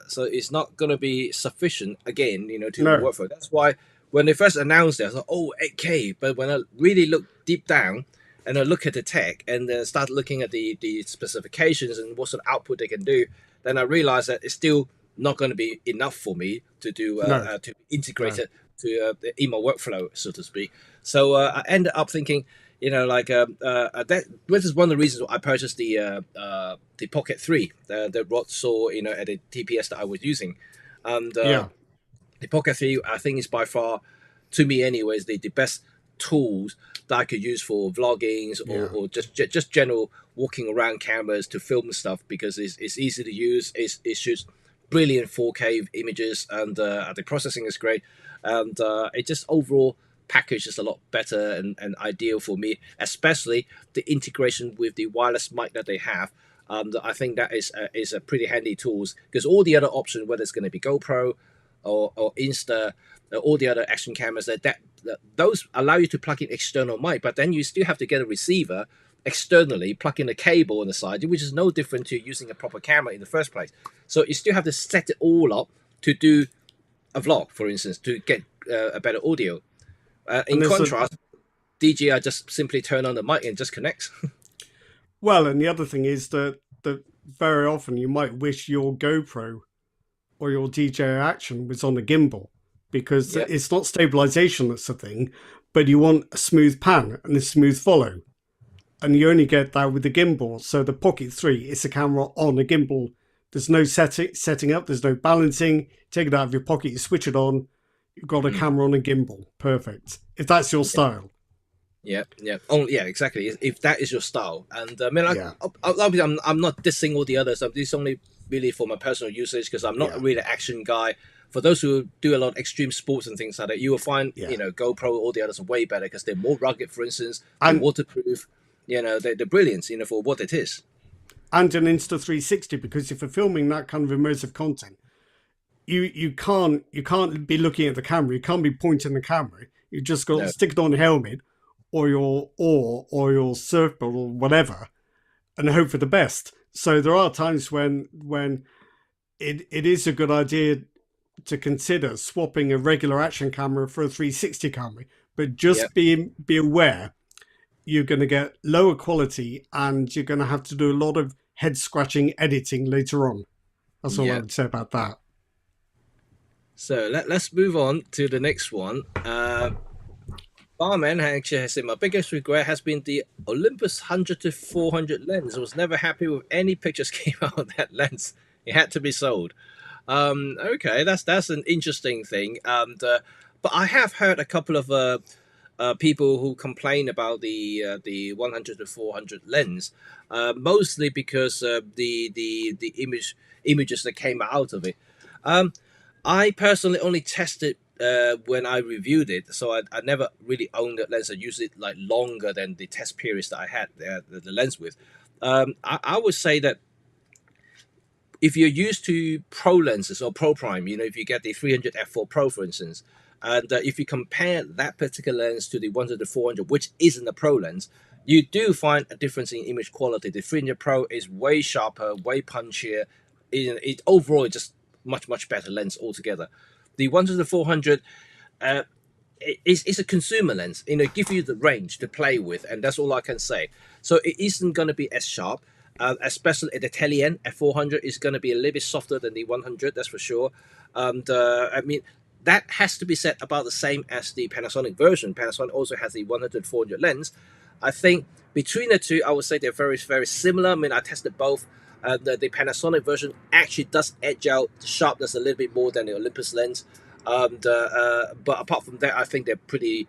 so it's not going to be sufficient again, to work for. That's why when they first announced it, I thought, oh, 8K. But when I really look deep down and I look at the tech and then start looking at the specifications and what sort of output they can do, then I realized that it's still not going to be enough for me to do to integrate it to in my workflow, so to speak. So I ended up thinking, this is one of the reasons I purchased the Pocket 3 that Rod saw, at the TPS that I was using, and the Pocket 3 I think is by far, to me anyways, the best tools that I could use for vlogging or just general walking around cameras to film stuff, because it's easy to use. It shoots brilliant 4K images, and the processing is great, and it just overall package is a lot better and ideal for me, especially the integration with the wireless mic that they have. I think that is a pretty handy tools, because all the other options, whether it's going to be GoPro or Insta, all the other action cameras, that those allow you to plug in external mic, but then you still have to get a receiver externally, plug in a cable on the side, which is no different to using a proper camera in the first place. So you still have to set it all up to do a vlog, for instance, to get a better audio. In contrast, DJI just simply turn on the mic and just connects. Well, and the other thing is that very often you might wish your GoPro or your DJI Action was on a gimbal, because it's not stabilization that's the thing, but you want a smooth pan and a smooth follow. And you only get that with the gimbal. So the Pocket 3 is a camera on a gimbal. There's no setting up, there's no balancing. Take it out of your pocket, you switch it on, you've got a camera on a gimbal. Perfect. If that's your style. Yeah. Oh, yeah, exactly. If that is your style. And I mean, obviously, I'm not dissing all the others. This is only really for my personal usage because I'm not really an action guy. For those who do a lot of extreme sports and things like that, you will find, GoPro, all the others are way better because they're more rugged, for instance, and waterproof. They're brilliant, for what it is. And an Insta360, because if you're filming that kind of immersive content, you can't be looking at the camera. You can't be pointing the camera. You just got to stick it on your helmet or your oar or your surfboard or whatever, and hope for the best. So there are times when it is a good idea to consider swapping a regular action camera for a 360 camera, but just be aware you're going to get lower quality and you're going to have to do a lot of head scratching editing later on. That's all I would say about that. So let's move on to the next one. Barman actually has said, my biggest regret has been the Olympus 100 to 400 lens. I was never happy with any pictures came out of that lens. It had to be sold. Okay, that's an interesting thing. But I have heard a couple of people who complain about the 100 to 400 lens, mostly because the images that came out of it. I personally only tested when I reviewed it, so I never really owned that lens. I used it like longer than the test periods that I had the lens with. I would say that if you're used to pro lenses or pro prime, if you get the 300 f4 Pro, for instance, and if you compare that particular lens to the 100 to 400, which isn't a pro lens, you do find a difference in image quality. The 300 Pro is way sharper, way punchier. It overall just much better lens altogether. The 100 to 400 is a consumer lens. Give you the range to play with, and that's all I can say. So it isn't going to be as sharp. Especially at the tail end, at 400 is going to be a little bit softer than the 100, that's for sure. And I mean, that has to be said about the same as the Panasonic version. Panasonic also has the 100 to 400 lens. I think between the two, I would say they're very, very similar. I mean, I tested both. The Panasonic version actually does edge out the sharpness a little bit more than the Olympus lens. But apart from that, I think they're pretty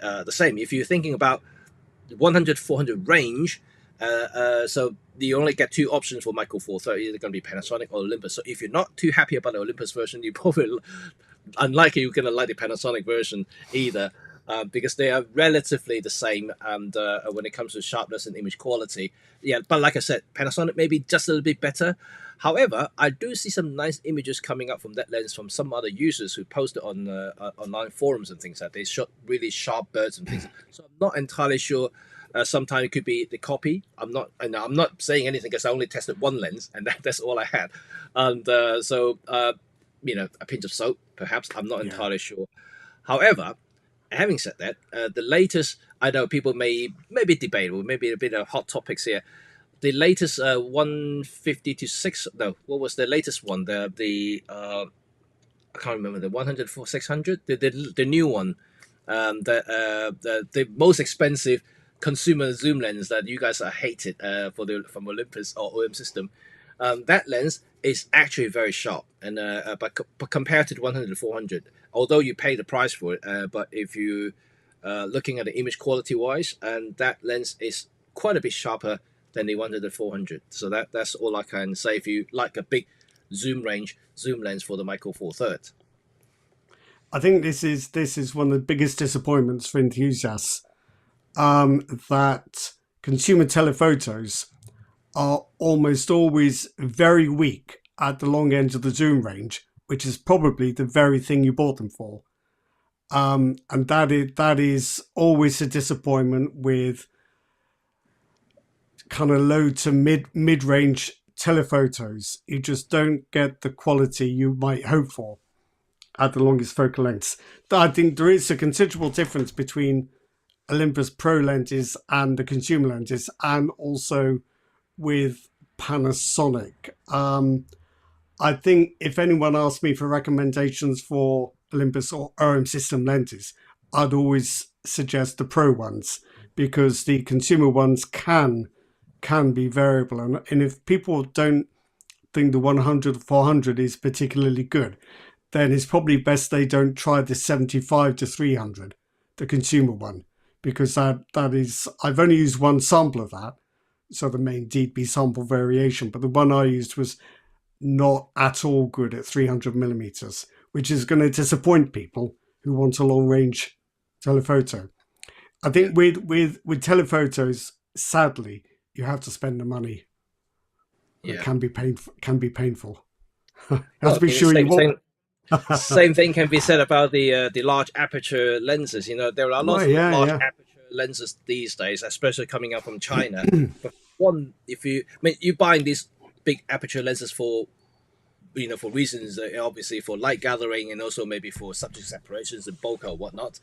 the same. If you're thinking about the 100 to 400 range, so you only get two options for Micro Four Third. Either going to be Panasonic or Olympus. So if you're not too happy about the Olympus version, you probably unlikely you're going to like the Panasonic version either, because they are relatively the same. And when it comes to sharpness and image quality, but like I said, Panasonic maybe just a little bit better. However, I do see some nice images coming up from that lens from some other users who posted on online forums and things like that. They shot really sharp birds and things. So I'm not entirely sure. Sometimes it could be the copy. I'm not saying anything because I only tested one lens and that's all I had. And so a pinch of salt, perhaps. I'm not entirely sure. However, having said that, the latest, I know people may be debatable, maybe a bit of hot topics here. The latest 150 to 6. No, what was the latest one? The I can't remember, the 100 for 600. The new one. The most expensive consumer zoom lens that you guys are hated from Olympus or OM system. That lens is actually very sharp, and but compared to the 100 to 400, although you pay the price for it, but if you looking at the image quality wise, and that lens is quite a bit sharper than the 100 to 400. So that's all I can say. If you like a big zoom lens for the Micro Four Third. I think this is one of the biggest disappointments for enthusiasts. That consumer telephotos are almost always very weak at the long end of the zoom range, which is probably the very thing you bought them for. And that is always a disappointment with kind of low to mid-range telephotos. You just don't get the quality you might hope for at the longest focal lengths. I think there is a considerable difference between Olympus Pro lenses and the consumer lenses, and also with Panasonic. I think if anyone asked me for recommendations for Olympus or OM system lenses, I'd always suggest the pro ones, because the consumer ones can be variable, and if people don't think the 100-400 is particularly good, then it's probably best they don't try the 75-300, the consumer one, because that is, I've only used one sample of that, so there may indeed be sample variation, but the one I used was not at all good at 300 millimeters, which is going to disappoint people who want a long range telephoto. I think with telephotos, sadly, you have to spend the money. Yeah. It can be painful. You have Well, to be sure you want. Same thing can be said about the large aperture lenses. You know, there are lots of large aperture lenses these days, especially coming out from China. But you buying these big aperture lenses for, you know, for reasons, obviously for light gathering and also maybe for subject separations and bokeh or whatnot.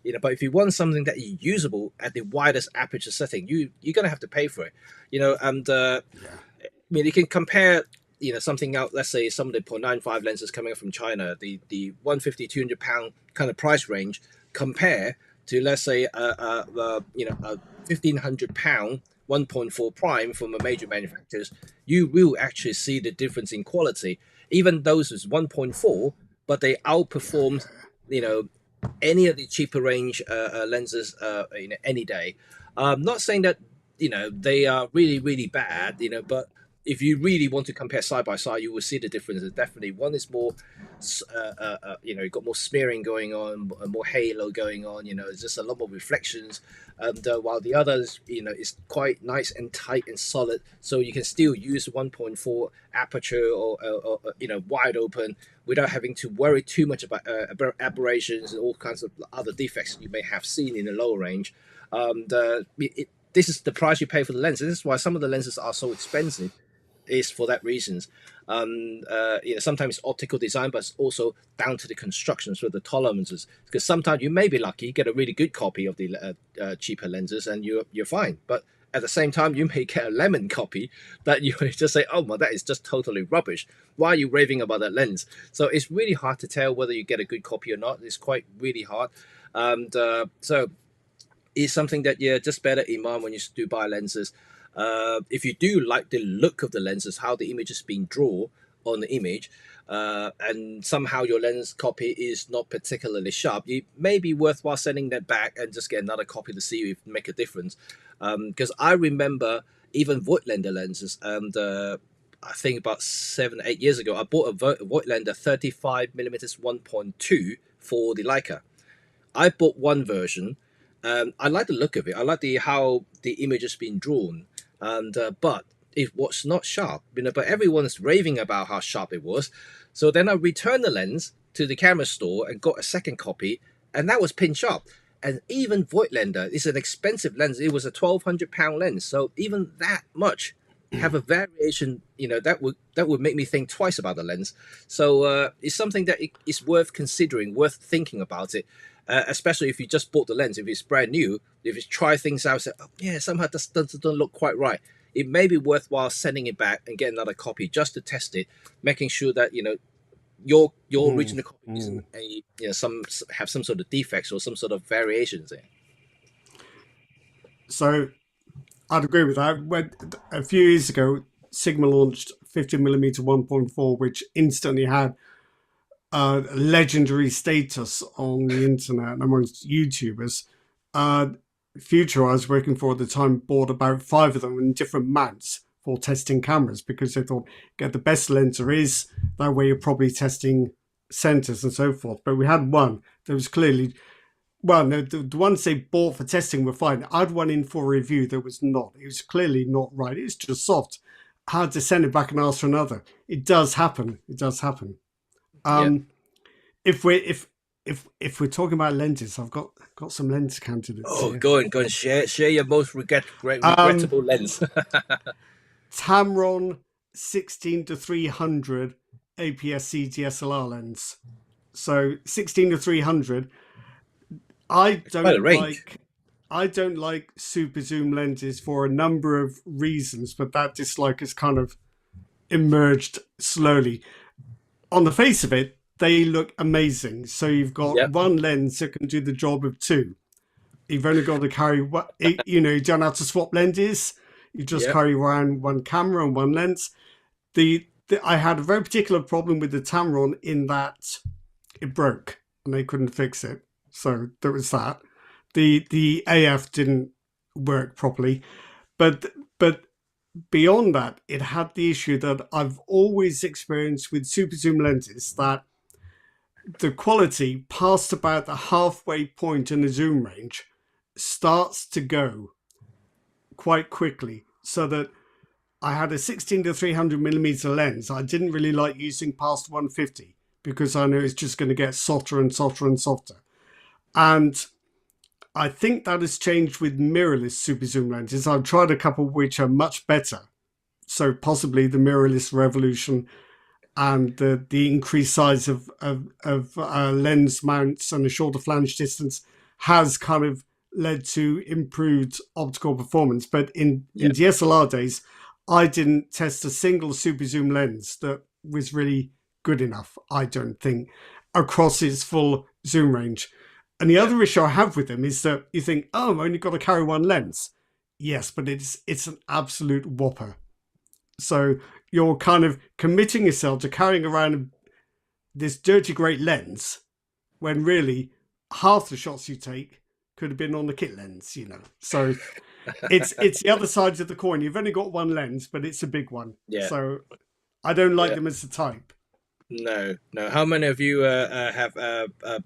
You know, but if you want something that is usable at the widest aperture setting, you're gonna have to pay for it. You know, and I mean, you can compare, you know, something out. Let's say some of the 0.95 lenses coming up from China, the 150-200 pound kind of price range, compare to, let's say, you know, a 1,500 pound 1.4 prime from a major manufacturers. You will actually see the difference in quality. Even those is 1.4, but they outperform, you know, any of the cheaper range lenses you know, any day. Not saying that, you know, they are really, really bad, you know, but if you really want to compare side by side, you will see the difference. Definitely, one is more, you know, you've got more smearing going on, more halo going on. You know, it's just a lot more reflections, and while the others, you know, is quite nice and tight and solid, so you can still use 1.4 aperture or you know, wide open without having to worry too much about aberrations and all kinds of other defects you may have seen in the lower range. This is the price you pay for the lens. This is why some of the lenses are so expensive, is for that reasons. You know, sometimes optical design, but it's also down to the constructions with the tolerances. Because sometimes you may be lucky, get a really good copy of the cheaper lenses, and you're fine. But at the same time, you may get a lemon copy that you just say, "Oh my, that is just totally rubbish. Why are you raving about that lens?" So it's really hard to tell whether you get a good copy or not. It's quite really hard, and so it's something that you just bear in mind when you do buy lenses. If you do like the look of the lenses, how the image is being drawn on the image, and somehow your lens copy is not particularly sharp, it may be worthwhile sending that back and just get another copy to see if it make a difference. Because I remember even Voigtlander lenses, and I think about 7-8 years ago, I bought a Voigtlander 35mm 1.2 for the Leica. I bought one version. I like the look of it. I like how the image has been drawn, and but it was not sharp, you know. But everyone's raving about how sharp it was. So then I returned the lens to the camera store and got a second copy, and that was pin sharp. And even Voigtlander is an expensive lens. It was a 1,200 pound lens, so even that much have a variation, you know, that would make me think twice about the lens. So it's something that is worth considering, worth thinking about it. Especially if you just bought the lens, if it's brand new, if you try things out, say, oh, yeah, somehow this doesn't look quite right, it may be worthwhile sending it back and get another copy just to test it, making sure that, you know, your original copy isn't a, you know, some sort of defects or some sort of variations there. So I'd agree with that. When, a few years ago, Sigma launched 50mm 1.4, which instantly had legendary status on the internet and amongst YouTubers. Future, I was working for at the time, bought about 5 of them in different mounts for testing cameras, because they thought, get the best lens there is, that way you're probably testing centers and so forth. But we had one that was clearly, well, no, the ones they bought for testing were fine. I had one in for review that was not. It was clearly not right. It's just soft. I had to send it back and ask for another. It does happen. It does happen. If we're talking about lenses, I've got some lens candidates. Oh, here. go and share your most regrettable lens. Tamron 16-300 APS-C DSLR lens. So 16-300. I don't like super zoom lenses for a number of reasons, but that dislike has kind of emerged slowly. On the face of it, they look amazing. So you've got one lens that can do the job of 2. You've only got to carry what you know. You don't have to swap lenses. You just Yep. carry around one camera and one lens. I had a very particular problem with the Tamron in that it broke and they couldn't fix it. So there was that. The AF didn't work properly, but beyond that, it had the issue that I've always experienced with super zoom lenses, that the quality past about the halfway point in the zoom range starts to go quite quickly, so that I had a 16 to 300 millimeter lens. I didn't really like using past 150 because I know it's just going to get softer and softer and softer. And I think that has changed with mirrorless super zoom lenses. I've tried a couple which are much better. So possibly the mirrorless revolution and the increased size of lens mounts and a shorter flange distance has kind of led to improved optical performance. But in DSLR days, I didn't test a single super zoom lens that was really good enough, I don't think, across its full zoom range. And the other issue I have with them is that you think, oh, I've only got to carry one lens. Yes, but it's an absolute whopper. So you're kind of committing yourself to carrying around this dirty great lens when really half the shots you take could have been on the kit lens, you know. So it's the other side of the coin. You've only got one lens, but it's a big one. Yeah. So I don't like them as a type. No. How many of you have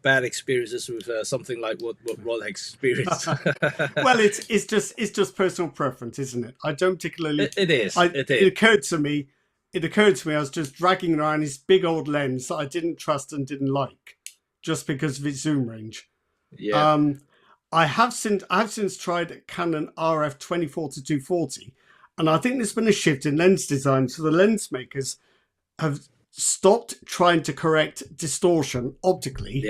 bad experiences with something like what Rod experienced? Well, it's just personal preference, isn't it? I don't particularly. It is. It occurred to me. I was just dragging around this big old lens that I didn't trust and didn't like, just because of its zoom range. Yeah. I have since tried a Canon RF 24 to 240, and I think there's been a shift in lens design. So the lens makers have stopped trying to correct distortion optically,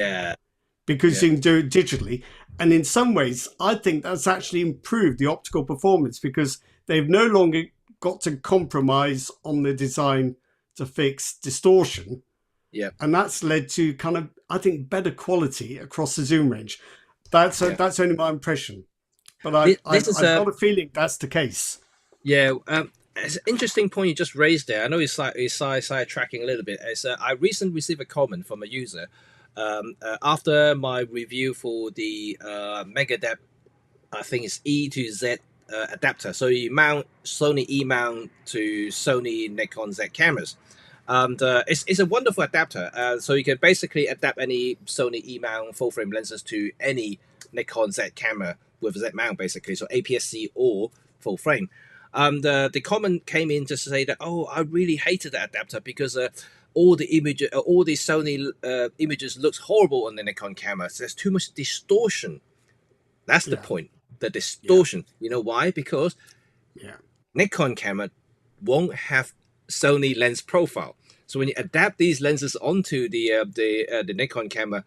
because you can do it digitally. And in some ways, I think that's actually improved the optical performance, because they've no longer got to compromise on the design to fix distortion. Yeah. And that's led to kind of, I think, better quality across the zoom range. That's only my impression. But I've got a feeling that's the case. Yeah. It's an interesting point you just raised there. I know it's side tracking a little bit. I recently received a comment from a user after my review for the Megadep, I think it's E to Z adapter. So you mount Sony E mount to Sony Nikon Z cameras. And it's a wonderful adapter. So you can basically adapt any Sony E mount full frame lenses to any Nikon Z camera with Z mount, basically. So APS-C or full frame. The comment came in just to say that, oh, I really hated that adapter because all the Sony images looks horrible on the Nikon camera. So there's too much distortion. That's the point. The distortion. You know why? Because Nikon camera won't have Sony lens profile. So when you adapt these lenses onto the Nikon camera,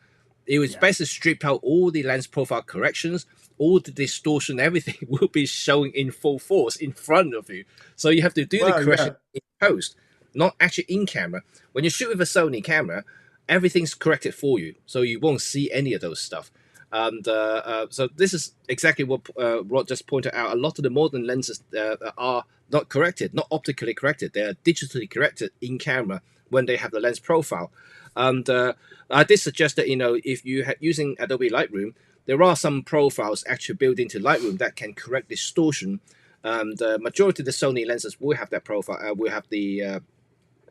it was basically strip out all the lens profile corrections. All the distortion, everything will be showing in full force in front of you. So you have to do the correction in post, not actually in camera. When you shoot with a Sony camera, everything's corrected for you, so you won't see any of those stuff. And so this is exactly what Rod just pointed out. A lot of the modern lenses are not corrected, not optically corrected. They are digitally corrected in camera when they have the lens profile. And I did suggest that, if you are using Adobe Lightroom, there are some profiles actually built into Lightroom that can correct distortion. The majority of the Sony lenses will have that profile. Will have the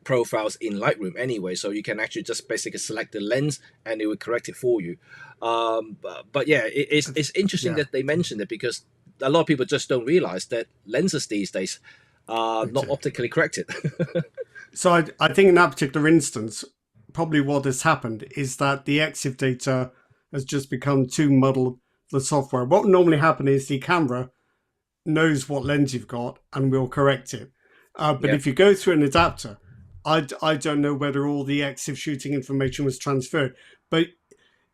profiles in Lightroom anyway, so you can actually just basically select the lens and it will correct it for you. But yeah, it's interesting that they mentioned it, because a lot of people just don't realize that lenses these days are not optically corrected. So I think in that particular instance, probably what has happened is that the EXIF data has just become too muddled for the software. What would normally happen is the camera knows what lens you've got and will correct it. But if you go through an adapter, I don't know whether all the EXIF shooting information was transferred. But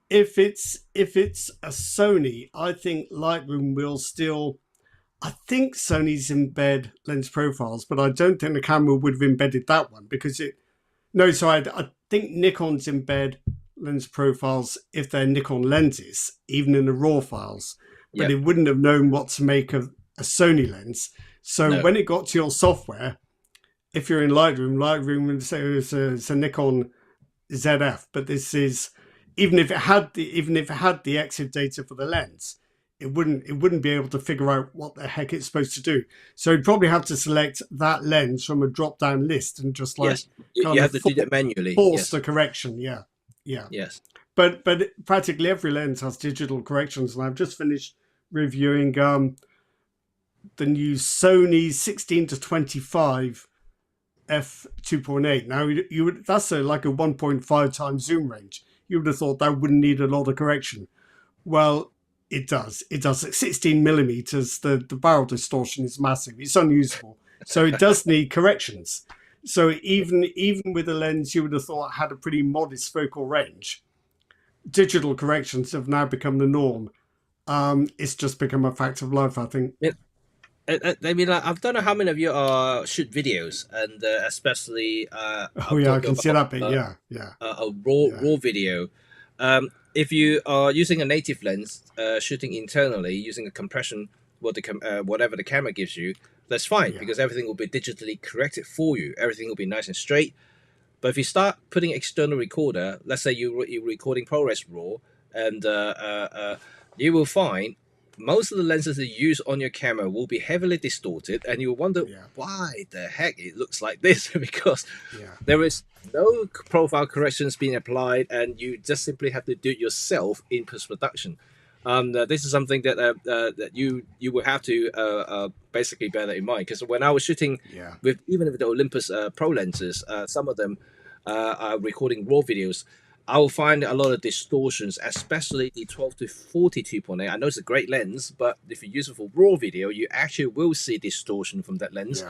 if it's a Sony, I think Lightroom will still. I think Sony's embed lens profiles, but I don't think the camera would have embedded that one because it. No, so I think Nikon's embed lens profiles if they're Nikon lenses, even in the raw files. but Yep. it wouldn't have known what to make of a Sony lens. So No. when it got to your software, if you're in Lightroom would say it's a Nikon ZF, but this is even if it had the exit data for the lens, it wouldn't be able to figure out what the heck it's supposed to do. So you'd probably have to select that lens from a drop down list and just like Yes. You have to do that manually. force Yes. the correction. Yeah. Yes. But practically every lens has digital corrections, and I've just finished reviewing the new Sony 16 to 25 f2.8. Now you would that's like a 1.5 times zoom range. You would have thought that wouldn't need a lot of correction. Well, it does. It does. At 16 millimeters, the barrel distortion is massive. It's unusable, so it does need corrections. So even with a lens you would have thought had a pretty modest focal range, digital corrections have now become the norm. It's just become a fact of life, I think. I mean, I don't know how many of you shoot videos, and especially Oh yeah, I can see that bit. Yeah. A raw video. If you are using a native lens, shooting internally using a compression, whatever the camera gives you, that's fine because everything will be digitally corrected for you. Everything will be nice and straight. But if you start putting external recorder, let's say you're recording ProRes RAW, and you will find most of the lenses that you use on your camera will be heavily distorted, and you'll wonder why the heck it looks like this because there is no profile corrections being applied, and you just simply have to do it yourself in post-production. This is something that that you will have to basically bear that in mind, because when I was shooting even with the Olympus Pro lenses, some of them are recording raw videos, I will find a lot of distortions, especially the 12 to 40 2.8. I know it's a great lens, but if you use it for raw video, you actually will see distortion from that lens,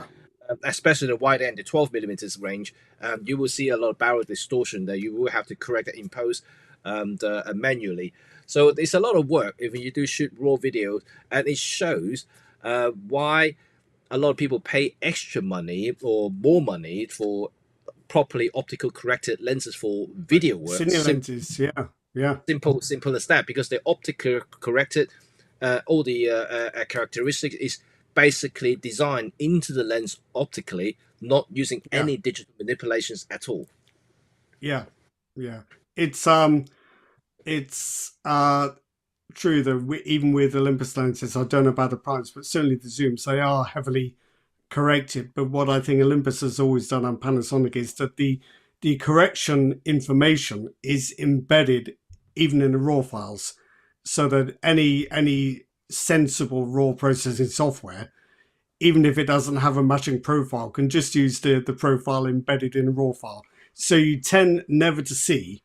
especially the wide end, the 12 millimeters range. You will see a lot of barrel distortion that you will have to correct it in post and manually. So it's a lot of work if you do shoot raw video, and it shows why a lot of people pay extra money or more money for properly optical corrected lenses for video work. Cine lenses, Simple as that, because they're optically corrected. All the characteristics is basically designed into the lens optically, not using any digital manipulations at all. It's true that even with Olympus lenses, I don't know about the primes, but certainly the zooms, they are heavily corrected. But what I think Olympus has always done, and Panasonic, is that the correction information is embedded even in the raw files, so that any sensible raw processing software, even if it doesn't have a matching profile, can just use the profile embedded in a raw file. So you tend never to see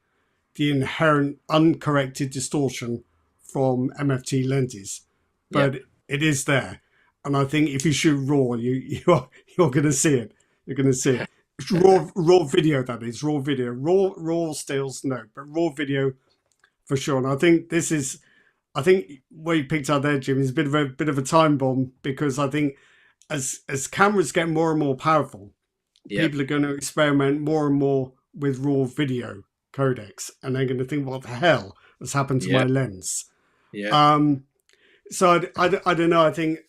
the inherent uncorrected distortion from MFT lenses, but it is there. And I think if you shoot raw, you're going to see it. You're going to see it. Raw video, that is raw video. Raw stills, no, but raw video for sure. And I think what you picked out there, Jim, is a bit of a time bomb, because I think as cameras get more and more powerful, people are going to experiment more and more with raw video codecs, and they're going to think, what the hell has happened to my lens? So I don't know. I think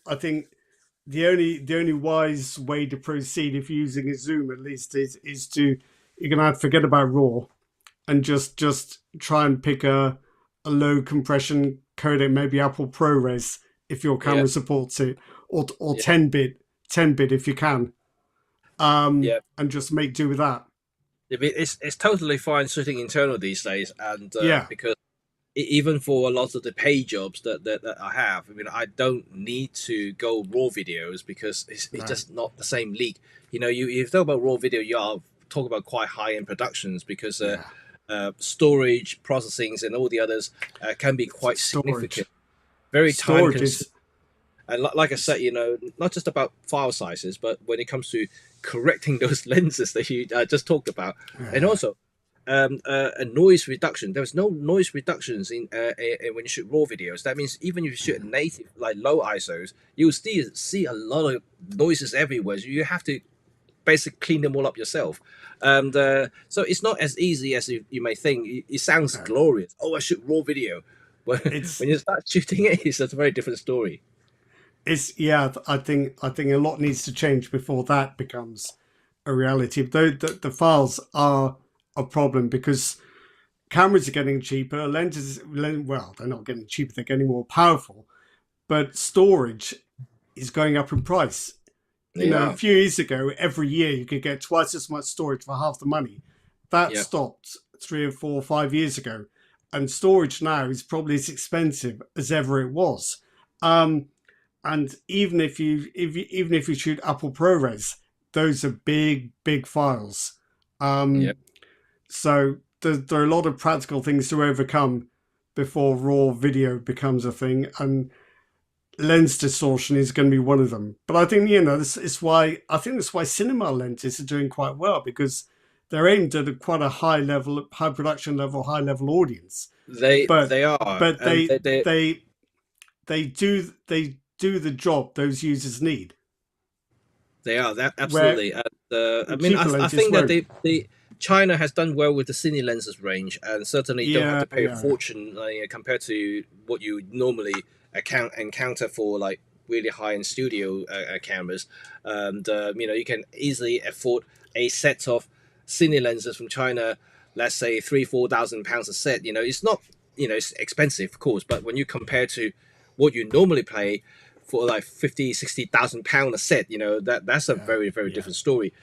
the only wise way to proceed, if you're using a zoom at least, is to, you're gonna have to forget about raw and just try and pick a low compression codec, maybe Apple ProRes if your camera supports it, or 10-bit if you can, and just make do with that. It's totally fine shooting internal these days, and because even for a lot of the pay jobs that I have, I mean, I don't need to go raw videos because it's just not the same league. You know, you talk about raw video, you are talk about quite high-end productions, because storage, processings, and all the others can be quite significant. Very time consuming. And like I said, you know, not just about file sizes, but when it comes to correcting those lenses that you just talked about, and also a noise reduction. There's no noise reductions in when you shoot raw videos. That means even if you shoot native, like low ISOs, you'll still see a lot of noises everywhere. So you have to basically clean them all up yourself. And so it's not as easy as you may think. It sounds glorious. Oh, I shoot raw video. when it's when you start shooting it, it's a very different story. it's yeah. I think a lot needs to change before that becomes a reality. Though the files are a problem because cameras are getting cheaper, well, they're not getting cheaper, they're getting more powerful, but storage is going up in price. You know, a Yeah, few years ago, every year you could get twice as much storage for half the money. That yeah, stopped 3 or 4 or 5 years ago, and storage now is probably as expensive as ever it was. Um, and even if you shoot Apple ProRes, those are big files. yeah. Um, so there are a lot of practical things to overcome before raw video becomes a thing, and lens distortion is going to be one of them. But I think this is why that's why cinema lenses are doing quite well, because they're aimed at quite a high level, high production level, high level audience. But They are, but and they do the job those users need. they are that Where absolutely. And, I mean, cheaper I lenses think that won't. the China has done well with the cine lenses range, and certainly don't have Yeah, to pay a yeah, fortune compared to what you normally encounter for like really high end studio cameras. And you can easily afford a set of cine lenses from China. Let's say 3,000-4,000 pounds a set. It's not, it's expensive, of course, but when you compare to what you normally pay for like 50,000-60,000 pound a set, that's a yeah, very very yeah, different story.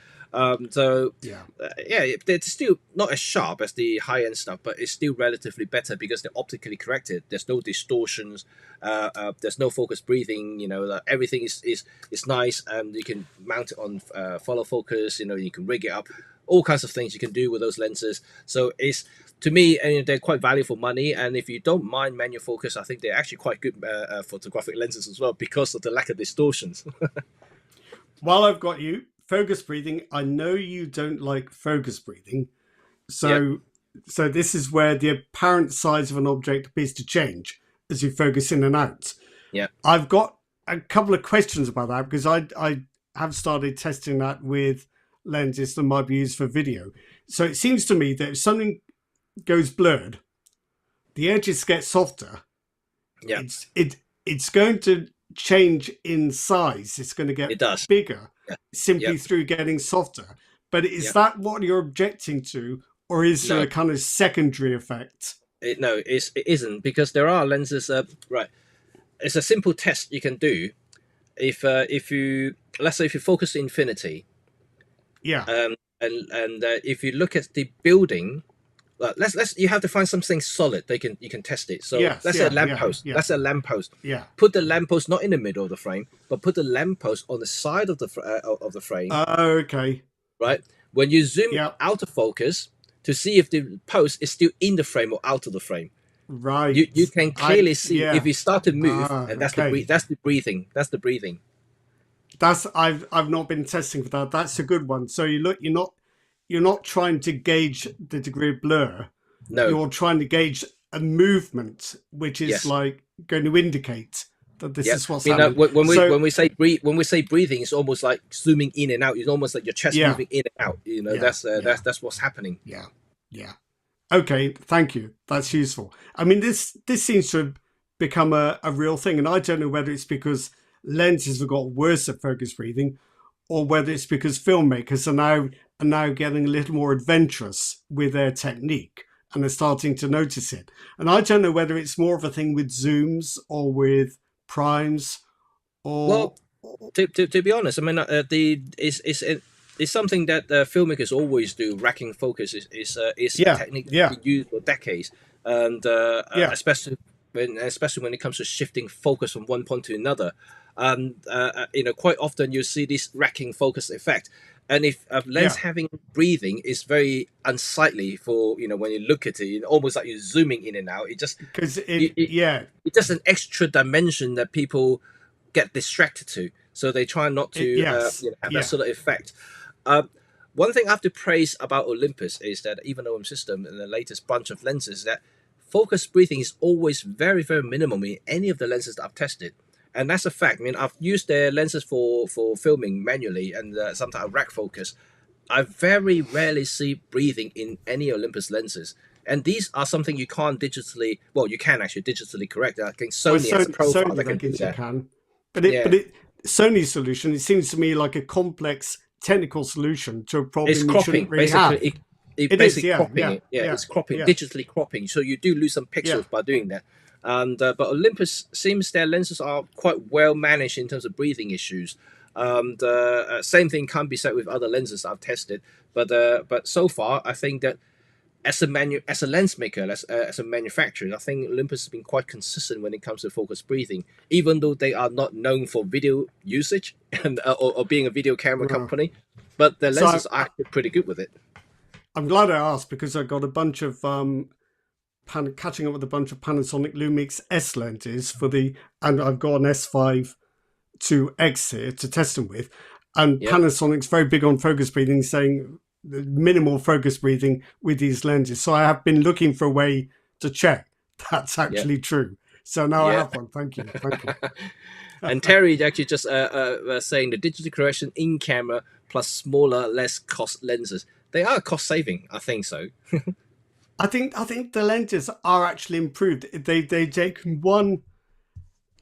So yeah. yeah, it's still not as sharp as the high end stuff, but it's still relatively better because they're optically corrected. There's no distortions, there's no focus breathing. Everything is nice, and you can mount it on follow focus. You can rig it up, all kinds of things you can do with those lenses. So it's, to me, and they're quite value for money. And if you don't mind manual focus, I think they're actually quite good photographic lenses as well because of the lack of distortions. While I've got you, focus breathing. I know you don't like focus breathing, Yep. so this is where the apparent size of an object appears to change as you focus in and out. Yeah. I've got a couple of questions about that because I have started testing that with lenses that might be used for video. So it seems to me that if something goes blurred, the edges get softer. Yeah. It's going to change in size. It's going to get It does. bigger Yeah. simply Yep. through getting softer. But is Yep. that what you're objecting to, or is there No. a kind of secondary effect? No, it isn't, because there are lenses. Right, it's a simple test you can do. If you, let's say, if you focus to infinity, Yeah, and if you look at the building, let's you have to find something solid. You can test it. So yes, let's say a yeah, lamppost. yeah, Let's say a lamppost. yeah. Put the lamppost not in the middle of the frame, but put the lamppost on the side of the frame. Okay, Right. When you zoom yeah, out of focus to see if the post is still in the frame or out of the frame, right. you can clearly see Yeah, if you start to move, and that's okay. that's the breathing. That's the breathing. That's I've not been testing for that. That's a good one. So you're not trying to gauge the degree of blur. No. You're trying to gauge a movement, which is Yes. like going to indicate that this Yeah. is what's I mean, happening. when So when we say breathing, it's almost like zooming in and out. It's almost like your chest yeah, moving in and out. yeah, yeah, That's what's happening. yeah, yeah. Okay, thank you. That's useful. I mean, this seems to have become a real thing, and I don't know whether it's because lenses have got worse at focus breathing, or whether it's because filmmakers are now getting a little more adventurous with their technique and are starting to notice it. And I don't know whether it's more of a thing with zooms or with primes, or Well, to be honest, I mean, it's something that filmmakers always do. Racking focus is a yeah, technique that's yeah, been used for decades, and yeah, especially when it comes to shifting focus from one point to another. Quite often you see this racking focus effect, and if a lens yeah. having breathing is very unsightly for when you look at it, almost like you're zooming in and out. It just Because yeah, it's just an extra dimension that people get distracted to, so they try not to yes, have yeah, that sort of effect. One thing I have to praise about Olympus is that even OM system and the latest bunch of lenses, that focus breathing is always very very minimum in any of the lenses that I've tested, and that's a fact. I mean, I've used their lenses for filming manually, and sometimes I rack focus. I very rarely see breathing in any Olympus lenses. And these are something you can't digitally, well, you can actually digitally correct. I think Well, Sony has a profile that I can do guess you that. can, but Yeah, Sony's solution, it seems to me like a complex technical solution to a it's problem you shouldn't cropping. really Basically, have. it It is, basically yeah, cropping yeah, it. Yeah, yeah, it's cropping, yeah, digitally cropping. So you do lose some yeah. pixels by doing that. And but Olympus seems their lenses are quite well managed in terms of breathing issues. Same thing can be said with other lenses I've tested. But so far, I think that as a lens maker, as a manufacturer, I think Olympus has been quite consistent when it comes to focus breathing, even though they are not known for video usage and or being a video camera No. company. But their So lenses are actually pretty good with it. I'm glad I asked because I got a bunch of catching up with a bunch of Panasonic Lumix S lenses and I've got an S5 2X here to test them with, and Yeah, Panasonic's very big on focus breathing, saying the minimal focus breathing with these lenses. So I have been looking for a way to check that's yeah, actually true. So now I yeah. have one. Thank you, thank you. And Terry actually just saying the digital correction in camera plus smaller, less cost lenses. They are cost saving. I think so. I think the lenses are actually improved. They take one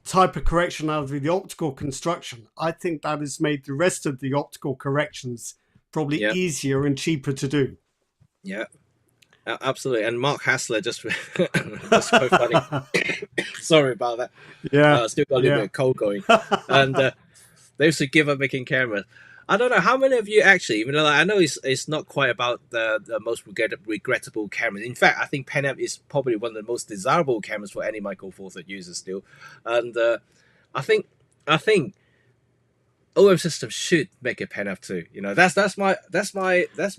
type of correction out of the optical construction. I think that has made the rest of the optical corrections probably Yeah, easier and cheaper to do. yeah, absolutely. And Mark Hassler just just so funny. Sorry about that. Yeah, Still got a little bit yeah. of cold going, and they used to give up making cameras. I don't know how many of you actually, even though I know it's not quite about the most regrettable cameras. In fact, I think Pen is probably one of the most desirable cameras for any Michael Four Third user still, and I think I think OM system should make a Pen too. You know, that's my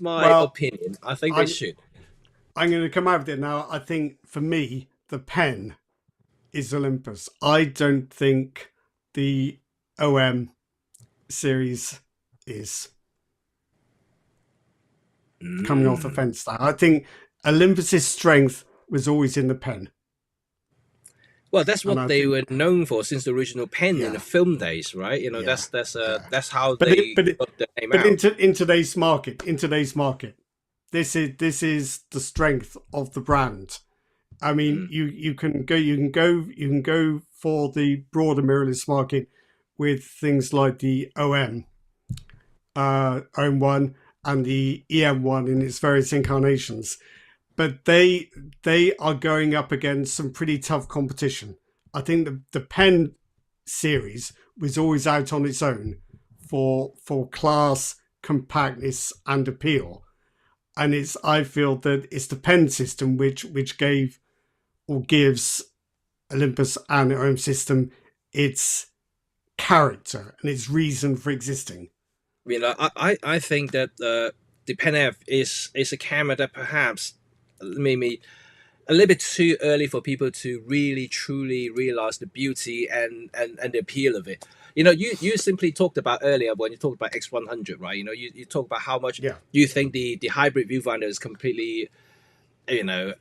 Well, opinion. I think they I'm should. I'm going to come out with it now. I think for me, the pen is Olympus. I don't think the OM series is coming off the Mm. fence there. I think Olympus's strength was always in the pen. Well, that's And what I they think, were known for since the original pen in the yeah, film days, right? You know, yeah, yeah. that's how But they got the name out. in today's market, this is the strength of the brand. I mean, Mm. you can go for the broader mirrorless market with things like the OM1 and the EM1 in its various incarnations, but they are going up against some pretty tough competition. I think the Pen series was always out on its own for class, compactness, and appeal. And I feel that it's the Pen system which gave or gives Olympus and the OM system its character and its reason for existing. You know, I think that the Pen F is a camera that perhaps maybe a little bit too early for people to really truly realize the beauty and the appeal of it. You know, you simply talked about earlier when you talked about X100, right? You know, you talk about how much Yeah, you think the hybrid viewfinder is completely, you know,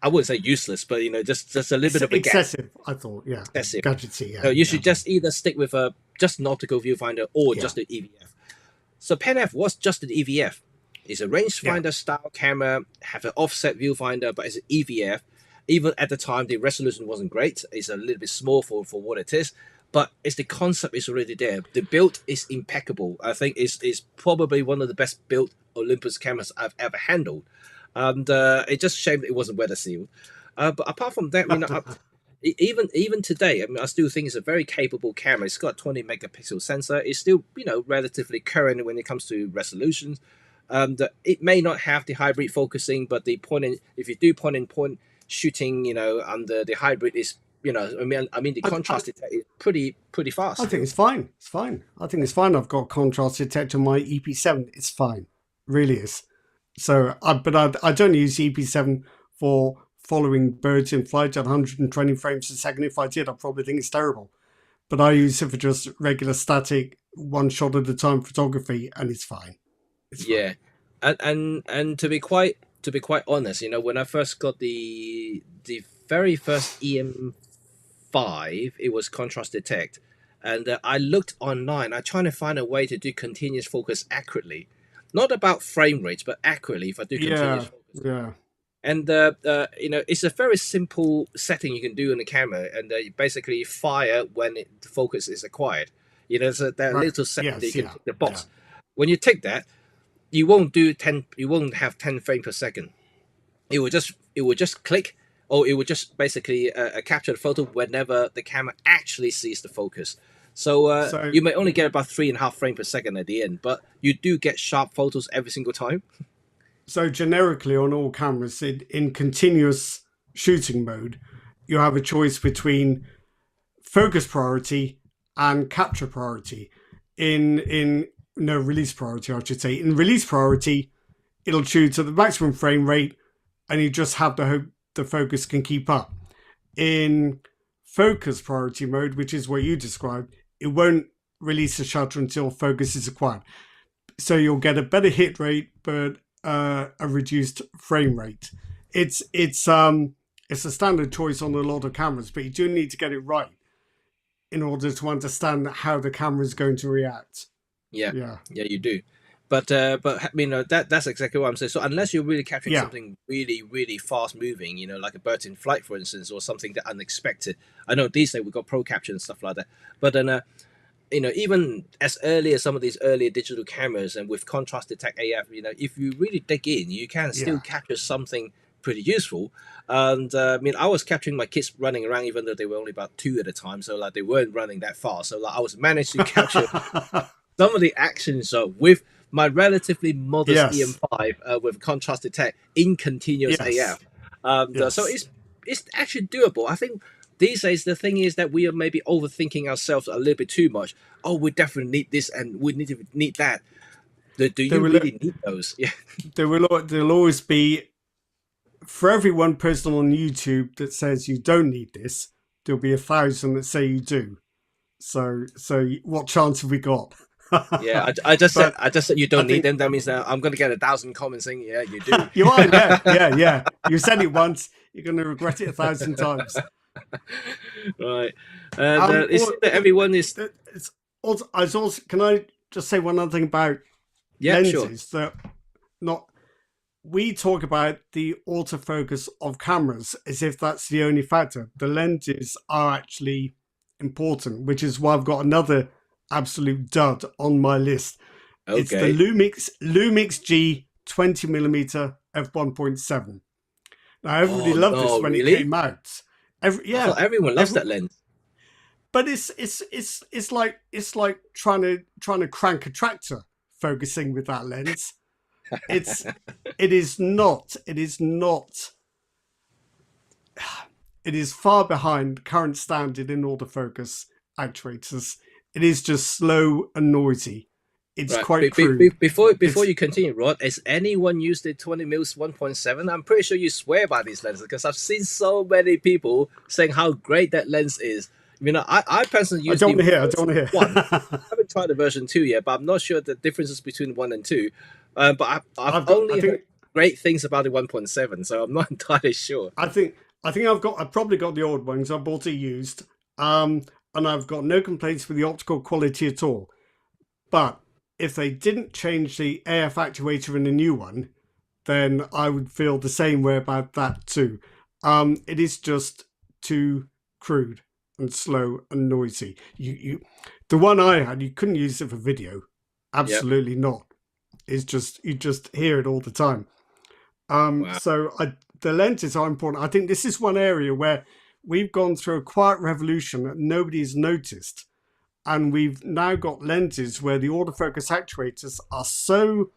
I wouldn't say useless, but you know, just a little it's bit of a gap, excessive. I thought, yeah, excessive. gadgety. So Yeah, you yeah, should just either stick with a just an optical viewfinder or yeah, just an EVF. So Pen F was just an EVF. It's a yeah. rangefinder style camera, have an offset viewfinder, but it's an EVF. Even at the time, the resolution wasn't great. It's a little bit small for what it is, but it's the concept is already there. The build is impeccable. I think it's probably one of the best built Olympus cameras I've ever handled. And it's just a shame that it wasn't weather sealed. But apart from that, you know, even today, I mean, I still think it's a very capable camera. It's got a 20 megapixel sensor. It's still, you know, relatively current when it comes to resolutions. It may not have the hybrid focusing, but if you do point in point shooting, you know, under the hybrid is, you know, I mean the contrast detect is pretty fast. I think it's fine. It's fine. I think it's fine. I've got contrast detector on my EP7. It's fine. Really is. So, I don't use EP7 for following birds in flight at 120 frames a second. If I did, I'd probably think it's terrible. But I use it for just regular static, one shot at a time photography, and it's fine. It's Yeah, fine. and to be quite honest, you know, when I first got the very first EM5, it was contrast detect, and I looked online. I trying to find a way to do continuous focus accurately. not about frame rates, but accurately if I do continuous Yeah, focus. yeah. And it's a very simple setting you can do in the camera, and you basically fire when the focus is acquired. There's that Right. little setting that you Yes, can yeah, tick the yeah. box. When you tick that, you won't do 10. You won't have 10 frames per second. It will just click, or it will just basically capture the photo whenever the camera actually sees the focus. So So, you may only get about 3.5 frames per second at the end, but you do get sharp photos every single time. so generically on all cameras, in continuous shooting mode, you have a choice between focus priority and capture priority. In no, release priority, I should say. In release priority, it'll shoot at the maximum frame rate, and you just have the hope the focus can keep up. In focus priority mode, which is what you described, it won't release the shutter until focus is acquired. So you'll get a better hit rate, but a reduced frame rate. It's a standard choice on a lot of cameras, but you do need to get it right in order to understand how the camera is going to react. Yeah, Yeah, you do. But that's exactly what I'm saying. So unless you're really capturing yeah, something really, really fast moving, like a bird in flight, for instance, or something that unexpected. I know these days we've got pro capture and stuff like that. But then even as early as some of these earlier digital cameras and with contrast detect AF, if you really dig in, you can still yeah. capture something pretty useful. And I was capturing my kids running around, even though they were only about 2 at a time, so like they weren't running that fast. So like I was managed to capture some of the action shot with my relatively modest Yes, EM5 with contrast detect in continuous yes, AF. So yes. it's actually doable. I think these days the thing is that we are maybe overthinking ourselves a little bit too much. Oh, we definitely need this and we need that. Do There you will really need those? Yeah. there'll always be, for every one person on YouTube that says you don't need this, there'll be 1,000 that say you do. So what chance have we got? Yeah, I just said But you I don't need think them. That means that I'm gonna get 1,000 comments saying, yeah, you do. you are, yeah, yeah, yeah. You said it once, you're going to regret it 1,000 times. Right. And it Or, seems that everyone is. it's also, can I just say one other thing about Yeah, sure. lenses that not we talk about the autofocus of cameras as if that's the only factor. The lenses are actually important, which is why I've got another absolute dud on my list. It's the Okay. Lumix G 20mm f1.7. Now everybody Oh loved this no, when it really? came out. I thought everyone loves Every, that lens. but it's like trying to crank a tractor focusing with that lens. It's it is not it is far behind current standard in autofocus actuators. It is just slow and noisy. It's Right. quite crude. Before It's you continue, Rod, has anyone used the 20mm 1.7? I'm pretty sure you swear by these lenses because I've seen so many people saying how great that lens is. I personally I use don't the want to hear. I version don't want 1. to I hear. haven't tried the version 2 yet, but I'm not sure the differences between 1 and 2. But I've I've got. only heard great things about the 1.7, so I'm not entirely sure. I think. I've probably got the old ones. I bought it used. And I've got no complaints with the optical quality at all. But if they didn't change the AF actuator in the new one, then I would feel the same way about that too. It is just too crude and slow and noisy. The one I had, you couldn't use it for video. Yep. Absolutely not. It's just you just hear it all the time. Wow. The lenses are important. I think this is one area where we've gone through a quiet revolution that nobody's noticed. And we've now got lenses where the autofocus actuators are so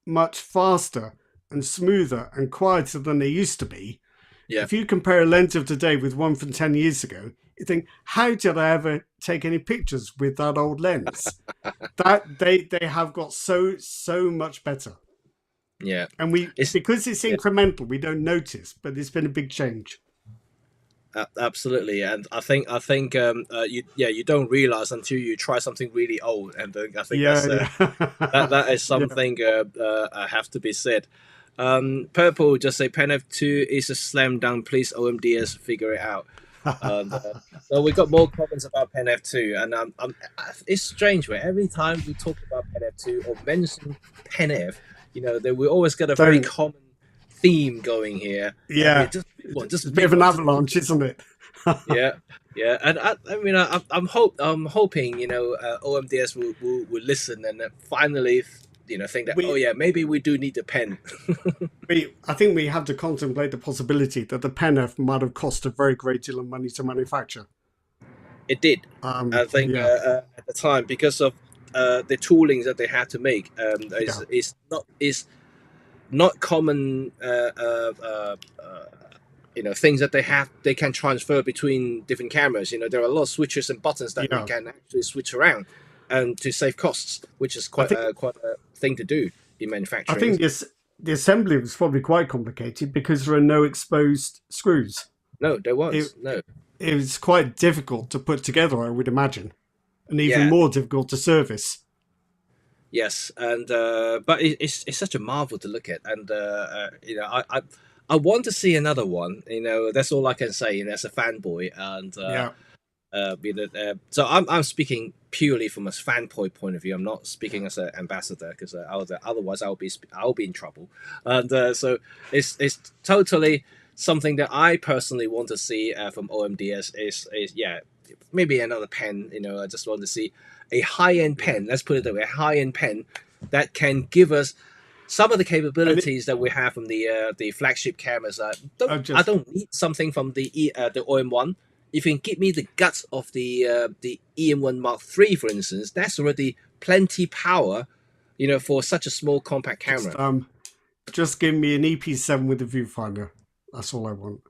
much faster and smoother and quieter than they used to be. Yeah. If you compare a lens of today with one from 10 years ago, you think, how did I ever take any pictures with that old lens? That they have got so much better. Yeah. And because it's incremental, we don't notice, but it's been a big change. Absolutely, and I think you don't realize until you try something really old, and I think that is something have to be said. Purple just say Pen F2 is a slam dunk. Please OMDS figure it out. And so we got more comments about Pen F2, and it's strange where every time we talk about Pen F2 or mention Pen F, that we always get a very Don't. common theme going here. Yeah, Just a big one, it's just a a bit of big an one, just a big avalanche, isn't it? yeah, yeah, and I mean, I'm hoping OMDS will listen and finally think that, oh we, yeah, maybe we do need a pen. I think we have to contemplate the possibility that the Pen F might have cost a very great deal of money to manufacture. It did, I think, Yeah, at the time because of the toolings that they had to make. yeah, Is not common. Things that they can transfer between different cameras. There are a lot of switches and buttons that we yeah. can actually switch around, and to save costs, which is I quite think quite a thing to do in I manufacturing. think the assembly was probably quite complicated because there are no exposed screws. No, there It was no. it was quite difficult to put together, I would imagine, and even Yeah. more difficult to service. Yes, and but it's such a marvel to look at, and I want to see another one. That's all I can say. As a fanboy, and Yeah, so I'm speaking purely from a fanboy point of view. I'm not speaking as an ambassador because otherwise I'll be in trouble. And so it's totally something that I personally want to see from OMDS is yeah, maybe another pen. I just want to see a high end pen. Let's put it that way, a high end pen that can give us some of the and capabilities that we have from the flagship cameras. I I just don't need something from the OM1. If you can give me the guts of the EM1 Mark III, for instance, that's already plenty power, for such a small compact just camera. just give me an EP7 with a viewfinder. That's all I want.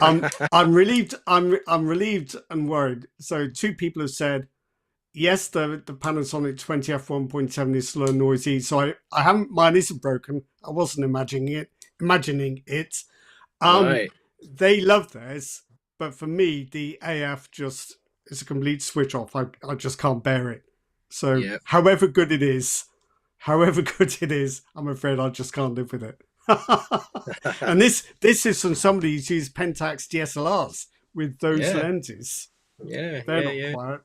I'm relieved. I'm relieved and worried. So two people have said yes, the Panasonic 20f1.7 is slow and noisy. So I haven't. Mine isn't broken. I wasn't imagining it. Right. They love theirs, but for me, the AF just is a complete switch off. I just can't bear it. So Yeah. however good it is, I'm afraid I just can't live with it. And this is from somebody who's used Pentax DSLRs with those Yeah. lenses. Yeah. They're Yeah. not Yeah. quiet.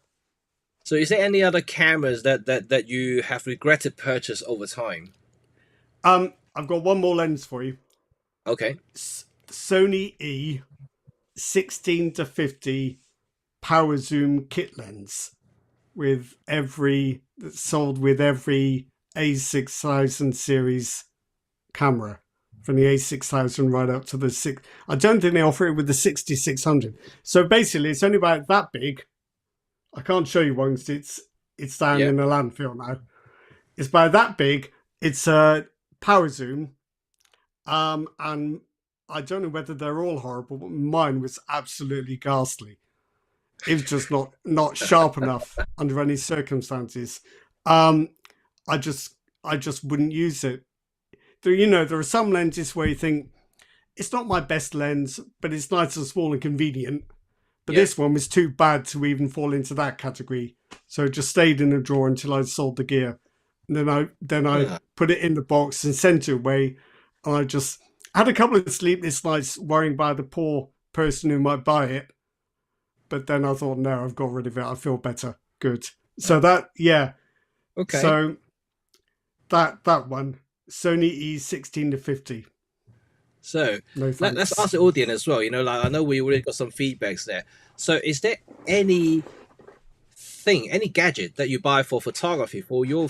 So, is there any other cameras that you have regretted purchase over time? I've got one more lens for you. Okay. Sony E 16-50 power zoom kit lens sold with every A6000 series camera, from the A6000 right up to the 6. I don't think they offer it with the 6600. So basically, it's only about that big. I can't show you one because it's down Yeah. in the landfill now. It's about that big. It's a power zoom, and I don't know whether they're all horrible, but mine was absolutely ghastly. It was just not sharp enough under any circumstances. I just wouldn't use it. There are some lenses where you think it's not my best lens, but it's nice and small and convenient. But Yeah. this one was too bad to even fall into that category, so it just stayed in a drawer until I sold the gear. And then I Ah. put it in the box and sent it away. And I just had a couple of sleepless nights worrying about the poor person who might buy it. But then I thought, no, I've got rid of it. I feel better. Good. So Okay. So that one, Sony E 16-50. So No thanks. let's ask the audience as well. I know we already got some feedbacks there. So is there any gadget that you buy for photography, for your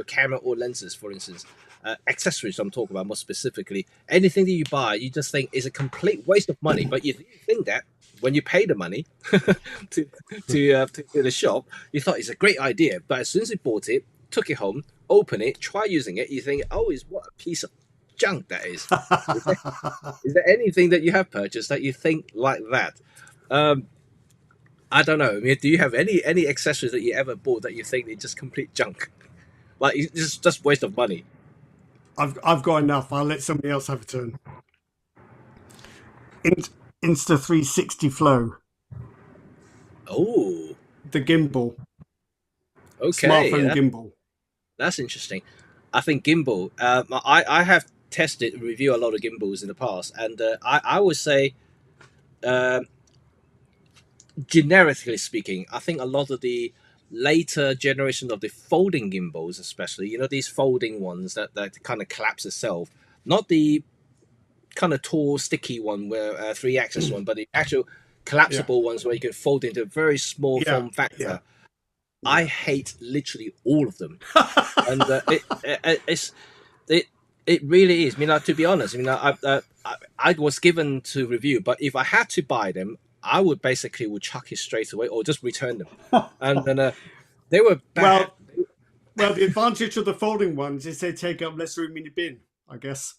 camera or lenses, for instance, accessories I'm talking about more specifically, anything that you buy, you just think is a complete waste of money, but you think that when you pay the money to the shop, you thought it's a great idea, but as soon as you bought it, took it home, open it, try using it, you think, oh, what a piece of junk that is. Is there anything that you have purchased that you think like that? I don't know. I mean, do you have any accessories that you ever bought that you think they're just complete junk? Like, it's just waste of money. I've got enough. I'll let somebody else have a turn. Insta360 Flow. Oh, The gimbal. okay. Smartphone gimbal. That's interesting. I think gimbal. I have tested and reviewed a lot of gimbals in the past, and I would say generically speaking, I think a lot of the later generation of the folding gimbals, especially, these folding ones that kind of collapse itself, not the kind of tall, sticky one where 3-axis one, but the actual Yeah. collapsible ones where you can fold into a very small Yeah. form factor. Yeah. I hate literally all of them, and it really is. I mean, to be honest, I was given to review, but if I had to buy them, I would chuck it straight away or just return them. And then they were bad. Well, the advantage of the folding ones is they take up less room in the bin, I guess.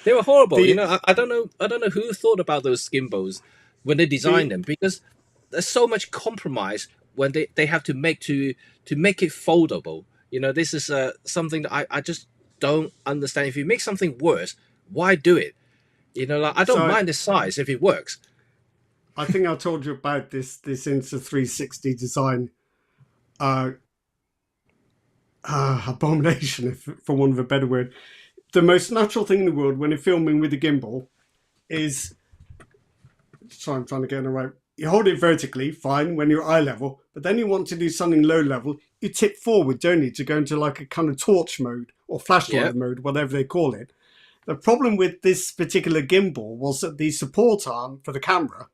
They were horrible. I don't know who thought about those gimbals when they designed them, because there's so much compromise when they have to make it foldable. This is something that I just don't understand. If you make something worse, why do it? I don't mind the size if it works. I think I told you about this Insta360 design abomination, for want of a better word. The most natural thing in the world when you're filming with a gimbal is, sorry, I'm trying to get it right. You hold it vertically, fine, when you're eye level, but then you want to do something low level, you tip forward, don't you, to go into like a kind of torch mode or flashlight mode, whatever they call it. The problem with this particular gimbal was that the support arm for the camera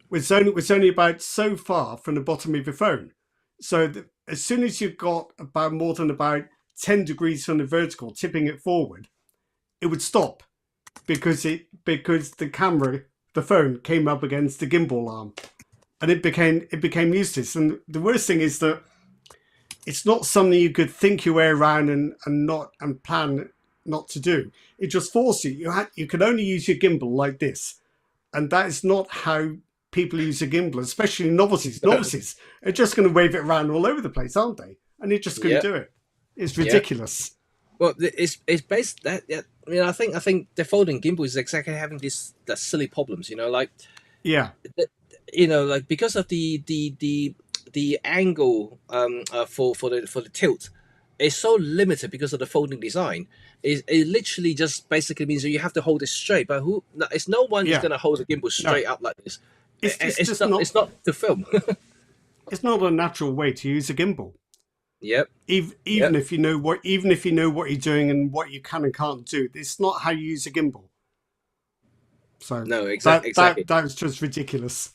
was only about so far from the bottom of your phone. So as soon as you've got about more than about 10 degrees from the vertical, tipping it forward, it would stop because the camera, the phone, came up against the gimbal arm, and it became useless. And the worst thing is that it's not something you could think your way around and plan not to do. It just forced you. You could only use your gimbal like this, and that is not how people use a gimbal, especially novices. Novices are just going to wave it around all over the place, aren't they? And they just couldn't do it. It's ridiculous. Well, it's based that. I mean, I think the folding gimbal is exactly having these silly problems. Like because of the angle for the tilt is so limited because of the folding design. It literally just basically means that you have to hold it straight. But it's no one who's going to hold the gimbal straight up like this. It's not to film. It's not a natural way to use a gimbal. Yep. Even if you know what you're doing and what you can and can't do, it's not how you use a gimbal. So no, exactly. That's just ridiculous.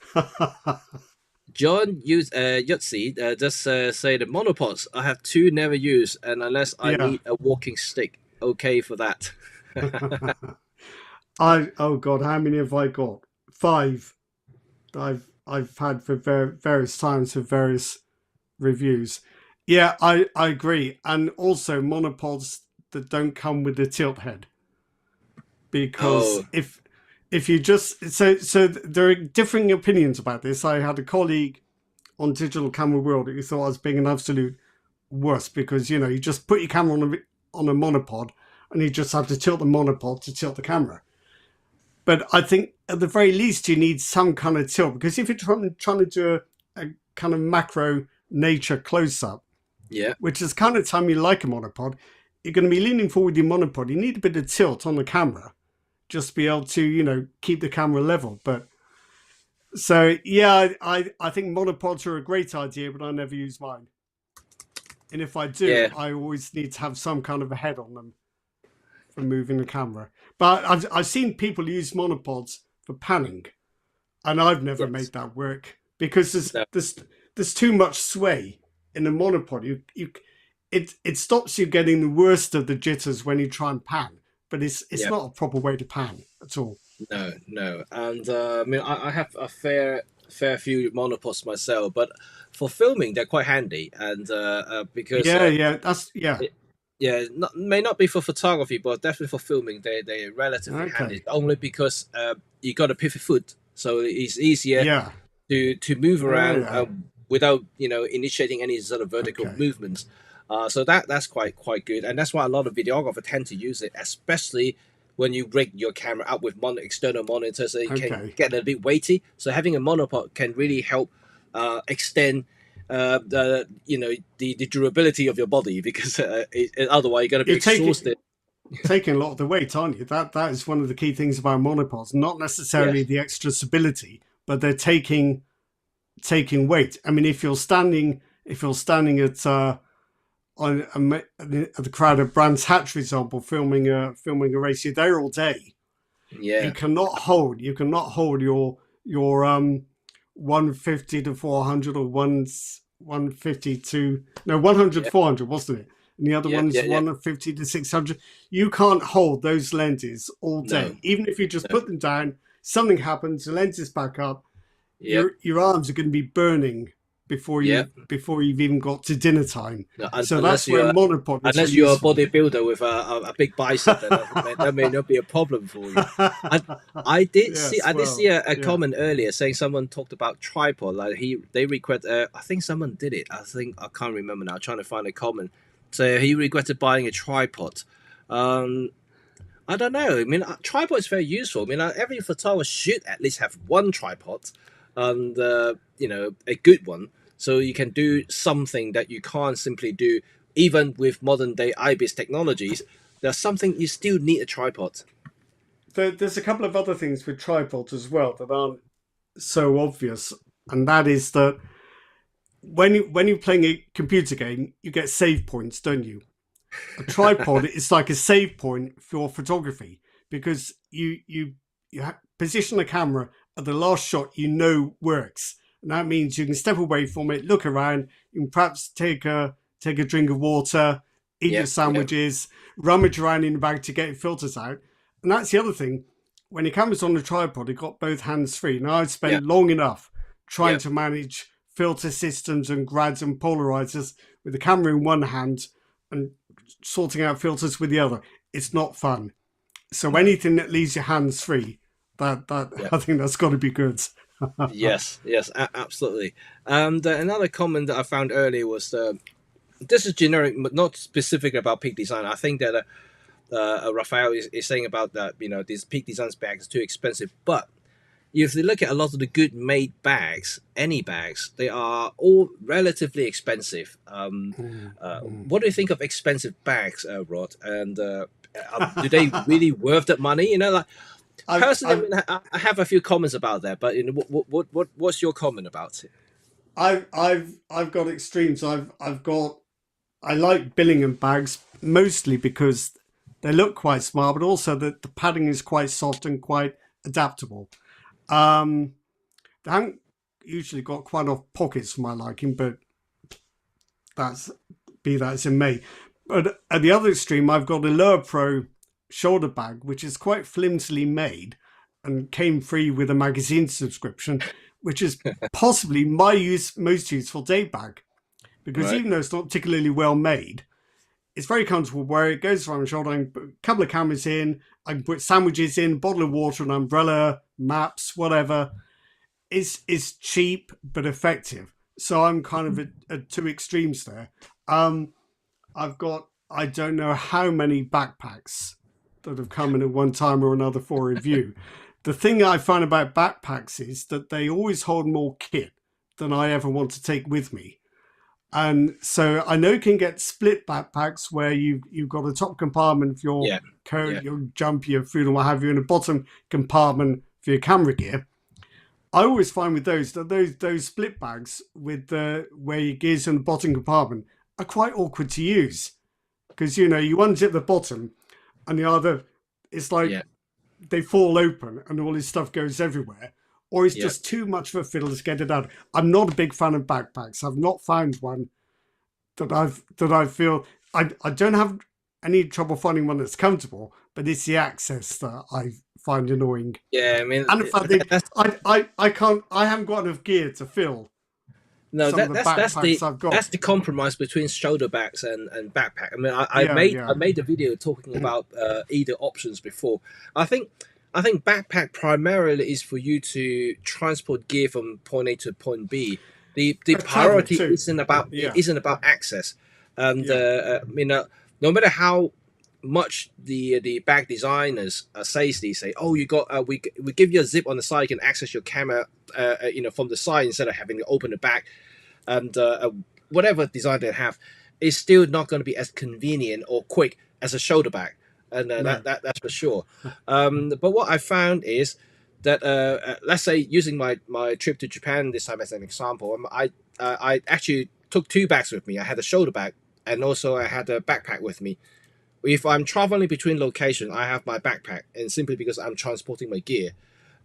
John Yutzi just say the monopods. I have 2, never use, and unless I need a walking stick, okay for that. Oh God, how many have I got? 5. I've had for various times for various reviews. Yeah, I agree, and also monopods that don't come with the tilt head, because if you just so there are differing opinions about this. I had a colleague on Digital Camera World who thought I was being an absolute wuss because you just put your camera on a monopod and you just have to tilt the monopod to tilt the camera. But I think at the very least you need some kind of tilt, because if you're trying to do a kind of macro nature close up, which is kind of time you like a monopod, you're going to be leaning forward your monopod. You need a bit of tilt on the camera, just to be able to keep the camera level. But so I think monopods are a great idea, but I never use mine. And if I do, I always need to have some kind of a head on them for moving the camera. But I've seen people use monopods for panning, and I've never made that work because there's too much sway in the monopod. It stops you getting the worst of the jitters when you try and pan, but it's not a proper way to pan at all. No, and I mean I have a fair few monopods myself, but for filming they're quite handy, and because may not be for photography, but definitely for filming they're relatively handy. Only because you got a pivot foot, so it's easier to move around without initiating any sort of vertical movements. So that's quite good, and that's why a lot of videographers tend to use it, especially when you rig your camera up with external monitors, so it can get a bit weighty. So having a monopod can really help extend the durability of your body, because otherwise you're going to be exhausted. taking a lot of the weight, aren't you? That is one of the key things about monopods. Not necessarily Yes. the extra stability, but they're taking weight. I mean, if you're standing at the crowd at Brands Hatch, for example, filming a race, you're there all day. Yeah. You cannot hold your 150 to 400 or 150 to 100 Yeah. 400, wasn't it? And the other one's Yeah. 150 to 600. You can't hold those lenses all day. No. Even if you just put them down, something happens, the lens is back up. Yeah. Your arms are going to be burning before you've even got to dinner time. No, so that's where monopod is unless so you're useful. a bodybuilder with a big bicep, then that may not be a problem for you. I did see a comment earlier saying someone talked about tripod. Like they regret. I think someone did it. I can't remember now. I'm trying to find a comment. So he regretted buying a tripod. I don't know. I mean, a tripod is very useful. I mean, every photographer should at least have one tripod, and a good one, so you can do something that you can't simply do even with modern day IBIS technologies. There's something you still need a tripod. There's a couple of other things with tripods as well that aren't so obvious, and that is that when you're playing a computer game, you get save points, don't you? A tripod is like a save point for photography, because you position the camera at the last shot works, and that means you can step away from it, look around, you can perhaps take a drink of water, eat your sandwiches, rummage around in the bag to get filters out. And that's the other thing, when your camera's on the tripod, you've got both hands free. Now, I've spent long enough trying to manage filter systems and grads and polarizers with the camera in one hand and sorting out filters with the other. It's not fun. So anything that leaves your hands free, I think that's got to be good. yes, absolutely. And another comment that I found earlier was this is generic, but not specific about Peak Design. I think that Raphael is saying about that, these Peak Design bags are too expensive. But if you look at a lot of the good made bags, any bags, they are all relatively expensive. What do you think of expensive bags, Rod? And do they really worth that money? Personally, I have a few comments about that. But what's your comment about it? I've got extremes. I like Billingham bags mostly because they look quite smart, but also the padding is quite soft and quite adaptable. They haven't usually got quite enough pockets for my liking, but that as it may. But at the other extreme, I've got a Lower Pro shoulder bag, which is quite flimsily made and came free with a magazine subscription, which is possibly my most useful day bag, because even though it's not particularly well made, it's very comfortable where it goes around my shoulder. I can put a couple of cameras in, I can put sandwiches in, bottle of water, an umbrella, maps, whatever. It's cheap but effective. So I'm kind of at two extremes there. I've got, I don't know how many backpacks that have come in at one time or another for review. The thing I find about backpacks is that they always hold more kit than I ever want to take with me. And so I know you can get split backpacks where you've got a top compartment for your coat, your jumper, your food and what have you, and a bottom compartment for your camera gear. I always find with those split bags with where your gear's in the bottom compartment are quite awkward to use, because you unzip the bottom and it's like they fall open and all this stuff goes everywhere, or it's just too much of a fiddle to get it out. I'm not a big fan of backpacks. I've not found one that I feel I don't have any trouble finding one that's comfortable, but it's the access that I find annoying. Yeah, I mean, and I haven't got enough gear to fill. No, that's the compromise between shoulder bags and backpack. I mean, I made a video talking about either options before. I think backpack primarily is for you to transport gear from point A to point B. The priority isn't about access, and no matter how much the bag designers say, oh, you got we give you a zip on the side, you can access your camera from the side instead of having to open the bag, and whatever design they have is still not going to be as convenient or quick as a shoulder bag. and No. that's for sure. But what I found is that let's say using my trip to Japan this time as an example, I actually took two bags with me. I had a shoulder bag and also I had a backpack with me. If I'm traveling between locations, I have my backpack, and simply because I'm transporting my gear.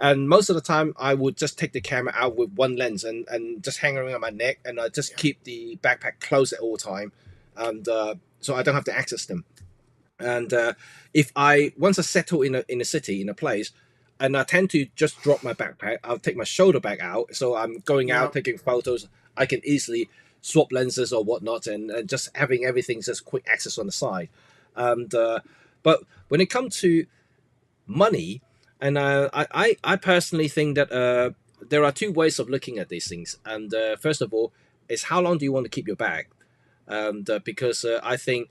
And most of the time, I would just take the camera out with one lens and just hang around my neck, and I just keep the backpack closed at all time, and so I don't have to access them. And if I once I settle in a city in a place, and I tend to just drop my backpack, I'll take my shoulder bag out. So I'm going Yeah. out taking photos. I can easily swap lenses or whatnot, and just having everything just quick access on the side. And but when it comes to money, and I personally think that there are two ways of looking at these things. And first of all, is how long do you want to keep your bag? And because I think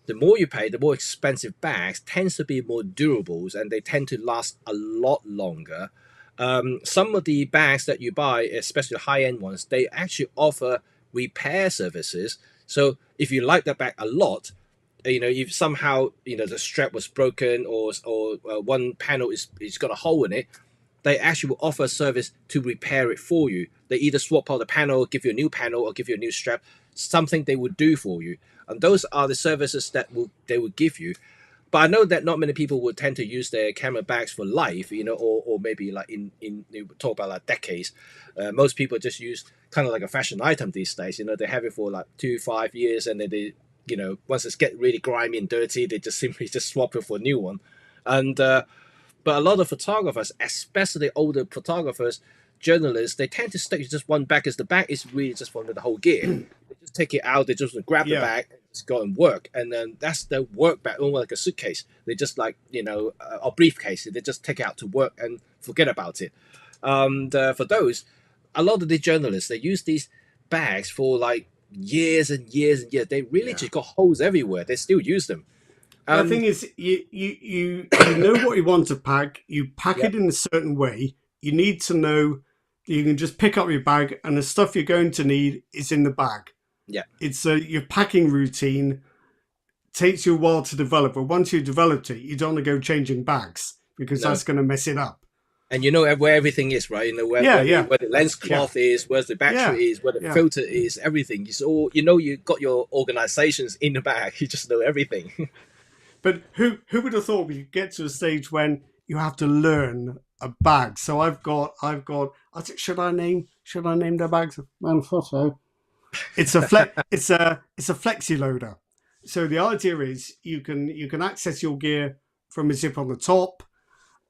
the more you pay, the more expensive bags tends to be more durables, and they tend to last a lot longer. Some of the bags that you buy, especially high-end ones, they actually offer repair services. So if you like that bag a lot, if somehow the strap was broken, or one panel is got a hole in it, they actually will offer a service to repair it for you. They either swap out the panel, give you a new panel, or give you a new strap, something they would do for you. And those are the services that they will give you. But I know that not many people would tend to use their camera bags for life, or maybe like in you talk about like decades. Most people just use kind of like a fashion item these days. They have it for like 2-5 years, and then they once it's get really grimy and dirty, they just simply just swap it for a new one. And but a lot of photographers, especially older photographers, journalists, they tend to stick to just one bag, because the bag is really just for the whole gear. They just take it out, they just grab the Yeah. bag and just go and work. And then that's the work bag, almost like a suitcase. They just like, a briefcase, they just take it out to work and forget about it. And for those, a lot of the journalists, they use these bags for like years and years and years. They really just got holes everywhere. They still use them. The thing is, you know what you want to pack. You pack it in a certain way. You need to know you can just pick up your bag, and the stuff you're going to need is in the bag. Yeah. It's your packing routine takes you a while to develop, but once you've developed it, you don't want to go changing bags, because that's going to mess it up. And you know where everything is, right? Where the lens cloth is, where the battery is, where the filter is, everything. It's all, you got your organizations in the bag. You just know everything. But who would have thought we could get to a stage when you have to learn a bag? So I've got. I think should I name the bags? Manfrotto. It's a flexi loader. So the idea is you can access your gear from a zip on the top,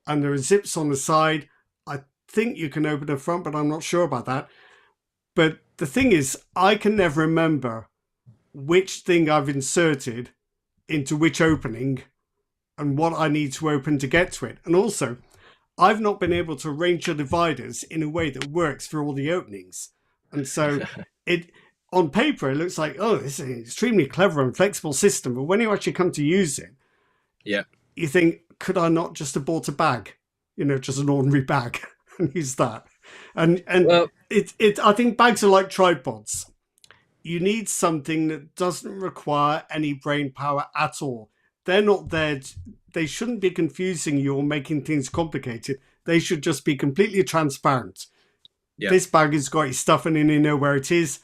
and there are zips on the side. I think you can open the front, but I'm not sure about that. But the thing is, I can never remember which thing I've inserted into which opening and what I need to open to get to it. And also, I've not been able to arrange the dividers in a way that works for all the openings. And so on paper, it looks like, this is an extremely clever and flexible system. But when you actually come to use it, you think, could I not just have bought a bag, just an ordinary bag and use that? And I think bags are like tripods. You need something that doesn't require any brain power at all. They're not there. They shouldn't be confusing you or making things complicated. They should just be completely transparent. Yeah. This bag has got your stuff in and you know where it is.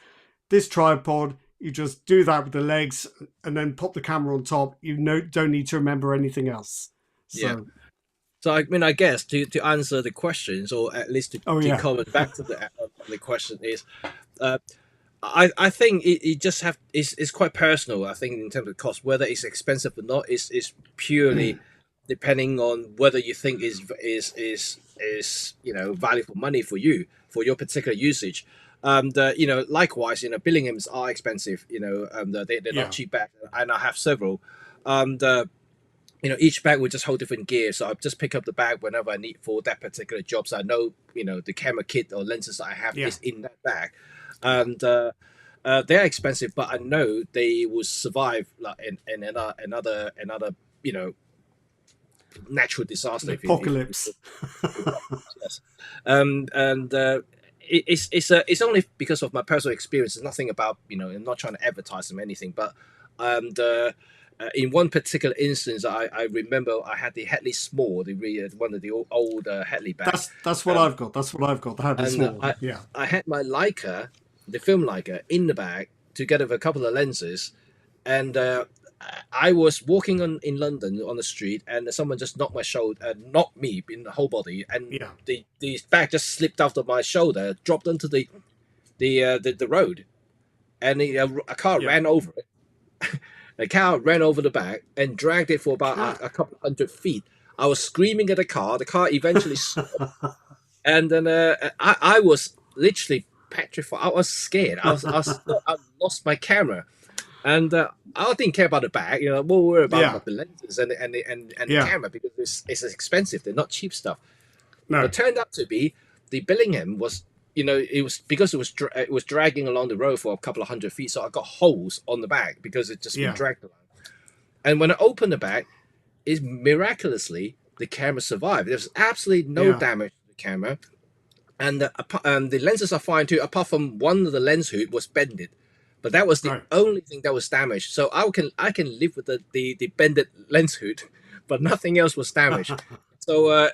This tripod, you just do that with the legs and then pop the camera on top. You don't need to remember anything else. So I guess to answer the questions, or at least to comment back to the question is, I think it just it's quite personal. I think in terms of cost, whether it's expensive or not is purely depending on whether you think is value for money for you, for your particular usage. Likewise, Billinghams are expensive. They're not cheap bags, and I have several. Each bag will just hold different gear, so I just pick up the bag whenever I need for that particular job. So I know, the camera kit or lenses that I have is in that bag. And they're expensive, but I know they will survive like in another natural disaster, apocalypse. Yes. It's only because of my personal experience. It's nothing about I'm not trying to advertise them or anything, but in one particular instance, I remember I had the Hadley Small, one of the old Hadley bags. That's what I've got. That's what I've got. The Hadley And Small. Yeah. I had my Leica, the film Leica, in the bag together with a couple of lenses, and I was walking in London on the street, and someone just knocked my shoulder, knocked me in the whole body, and the bag just slipped out of my shoulder, dropped onto the road, and a car ran over it. The car ran over the bag and dragged it for about a couple hundred feet. I was screaming at the car. The car eventually stopped, and then I was literally petrified. I was scared. I lost my camera, and I didn't care about the bag. You know, more worried about the lenses and the camera, because it's expensive. They're not cheap stuff. No. It turned out to be the Billingham was. You know, it was because it was dragging along the road for a couple of hundred feet, so I got holes on the bag because it just been dragged along. And when I opened the bag, miraculously the camera survived. There was absolutely no damage to the camera, and the lenses are fine too. Apart from one of the lens hood was bended, but that was the only thing that was damaged. So I can live with the bended lens hood, but nothing else was damaged. So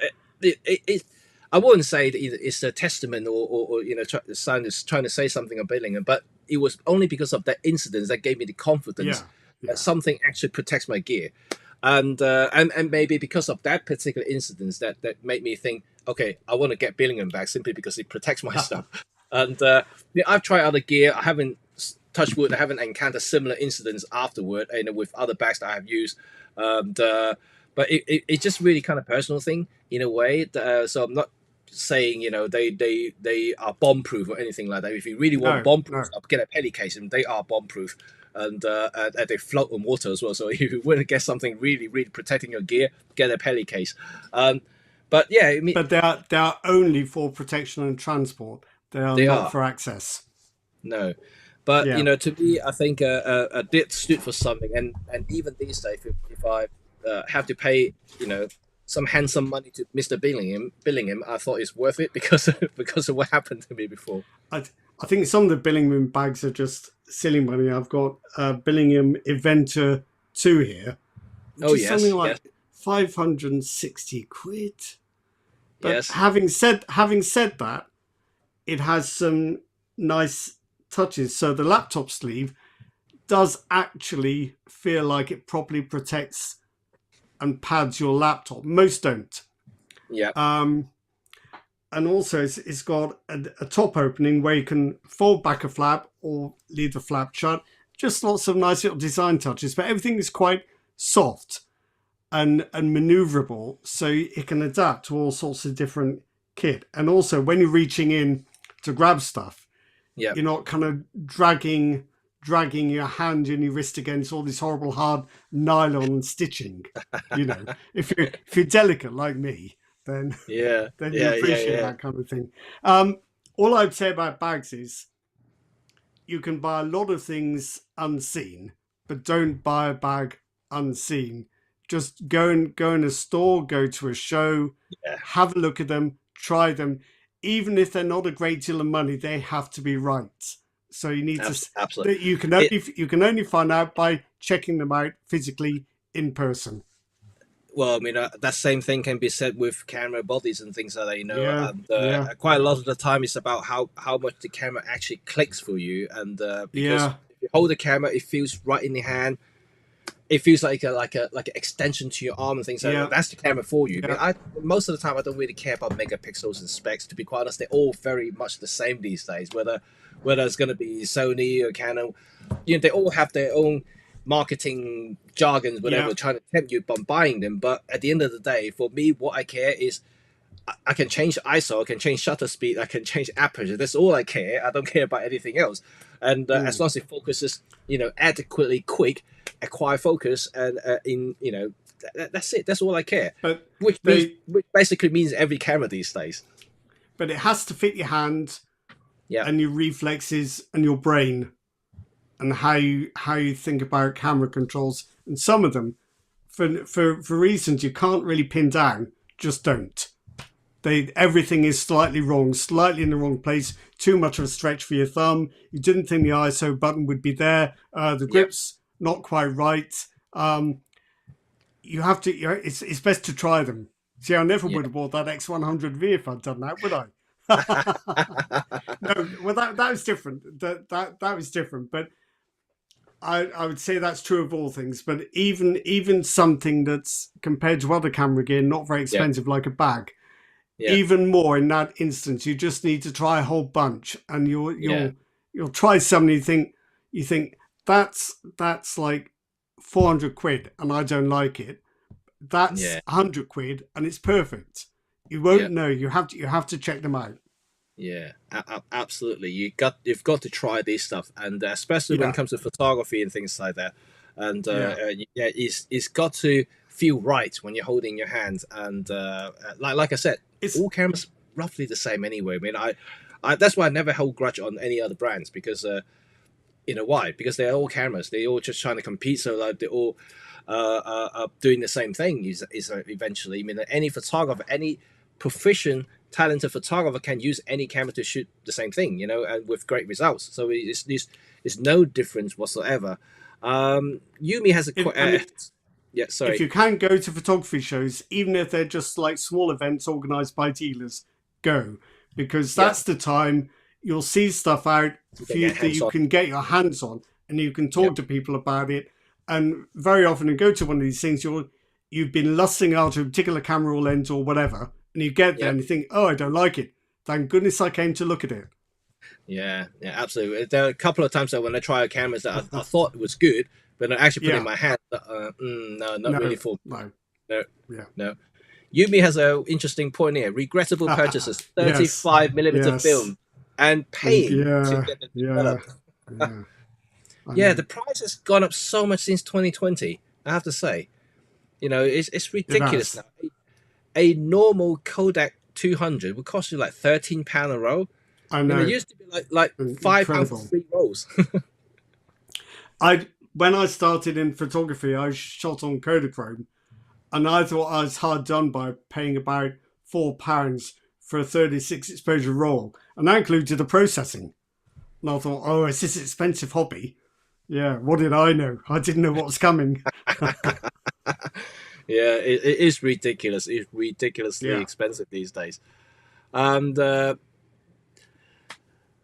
I wouldn't say that it's a testament or you know, trying to say something of Billingham, but it was only because of that incident that gave me the confidence that something actually protects my gear, and maybe because of that particular incident that made me think, okay, I want to get Billingham back simply because it protects my stuff. And I've tried other gear. I haven't, touched wood, I haven't encountered similar incidents afterward, you know, with other bags that I have used, but it's just really kind of personal thing in a way. So I'm not saying, you know, they are bomb proof or anything like that. If you really want bomb proof, I'll get a pelly case, and they are bomb proof, and they float on water as well. So if you want to get something really protecting your gear, get a pelly case. But yeah, I mean, but they are only for protection and transport. They are not for access. No, but you know, to me, I think a bit stood for something, and even these days, if I have to pay, you know, some handsome money to Mr. Billingham, I thought it's worth it because of what happened to me before. I think some of the Billingham bags are just silly money. I've got Billingham Inventor 2 here, which is something like 560 quid. But having said that, it has some nice touches. So the laptop sleeve does actually feel like it properly protects and pads your laptop. Most don't. Yeah. And also it's got a top opening where you can fold back a flap or leave the flap shut. Just lots of nice little design touches, but everything is quite soft and maneuverable, so it can adapt to all sorts of different kit. And also when you're reaching in to grab stuff, you're not kind of dragging your hand and your wrist against all this horrible hard nylon stitching. You know, if you're delicate like me, then you appreciate that kind of thing. All I'd say about bags is you can buy a lot of things unseen, but don't buy a bag unseen. Just go in a store, go to a show, have a look at them, try them. Even if they're not a great deal of money, they have to be right. So you need to. Absolutely. You can only find out by checking them out physically in person. Well, I mean, that same thing can be said with camera bodies and things like that, you know. Quite a lot of the time, it's about how much the camera actually clicks for you, and because if you hold the camera, it feels right in the hand. It feels like an extension to your arm and things like that. That's the camera for you. Yeah. I mean, most of the time, I don't really care about megapixels and specs. To be quite honest, they're all very much the same these days. Whether it's going to be Sony or Canon, you know, they all have their own marketing jargons, whatever, trying to tempt you by buying them. But at the end of the day, for me, what I care is I can change ISO, I can change shutter speed, I can change aperture. That's all I care. I don't care about anything else. And as long as it focuses, you know, adequately quick, acquire focus, and you know, that's it. That's all I care. But which basically means every camera these days. But it has to fit your hand, and your reflexes and your brain, and how you think about camera controls. And some of them, for reasons you can't really pin down, just don't. Everything is slightly wrong, slightly in the wrong place, too much of a stretch for your thumb. You didn't think the ISO button would be there. The grip's not quite right. You have to. It's best to try them. See, I never Yeah. would have bought that X100V if I'd done that, would I? No, well, that was different. That was different. But I would say that's true of all things. But even something that's compared to other camera gear, not very expensive, like a bag. Yeah. Even more in that instance, you just need to try a whole bunch, and you'll try some, and you think that's like 400 quid, and I don't like it. That's 100 quid, and it's perfect. You won't know. You have to check them out. Yeah, absolutely. You've got to try this stuff, and especially when it comes to photography and things like that. And it's got to feel right when you're holding your hands. And like I said, all cameras roughly the same anyway. I mean, I that's why I never hold grudge on any other brands, because why? Because they're all cameras. They're all just trying to compete, so like they're all doing the same thing. Is eventually, I mean, any photographer, any proficient, talented photographer can use any camera to shoot the same thing, and with great results. So it's no difference whatsoever. Yumi has a sorry. If you can go to photography shows, even if they're just like small events organized by dealers, go, because that's the time you'll see stuff out that you can get your hands on, and you can talk to people about it. And very often, you go to one of these things, you've been lusting out a particular camera or lens or whatever, and you get there and you think, oh, I don't like it. Thank goodness I came to look at it. Yeah, absolutely. There are a couple of times that when I try cameras that I thought was good, but I actually put it in my hand. No, not really for no. No. Yumi has an interesting point here. Regrettable purchases, 35mm film, and paying to get it developed. The price has gone up so much since 2020. I have to say, it's ridiculous now. A normal Kodak 200 would cost you like £13 a roll. I know. It used to be like £5 for 3 rolls. When I started in photography, I shot on Kodachrome, and I thought I was hard done by paying about £4 for a 36 exposure roll, and that included the processing. And I thought, oh, it's this expensive hobby. Yeah, what did I know? I didn't know what was coming. Yeah, it is ridiculous. It's ridiculously expensive these days. And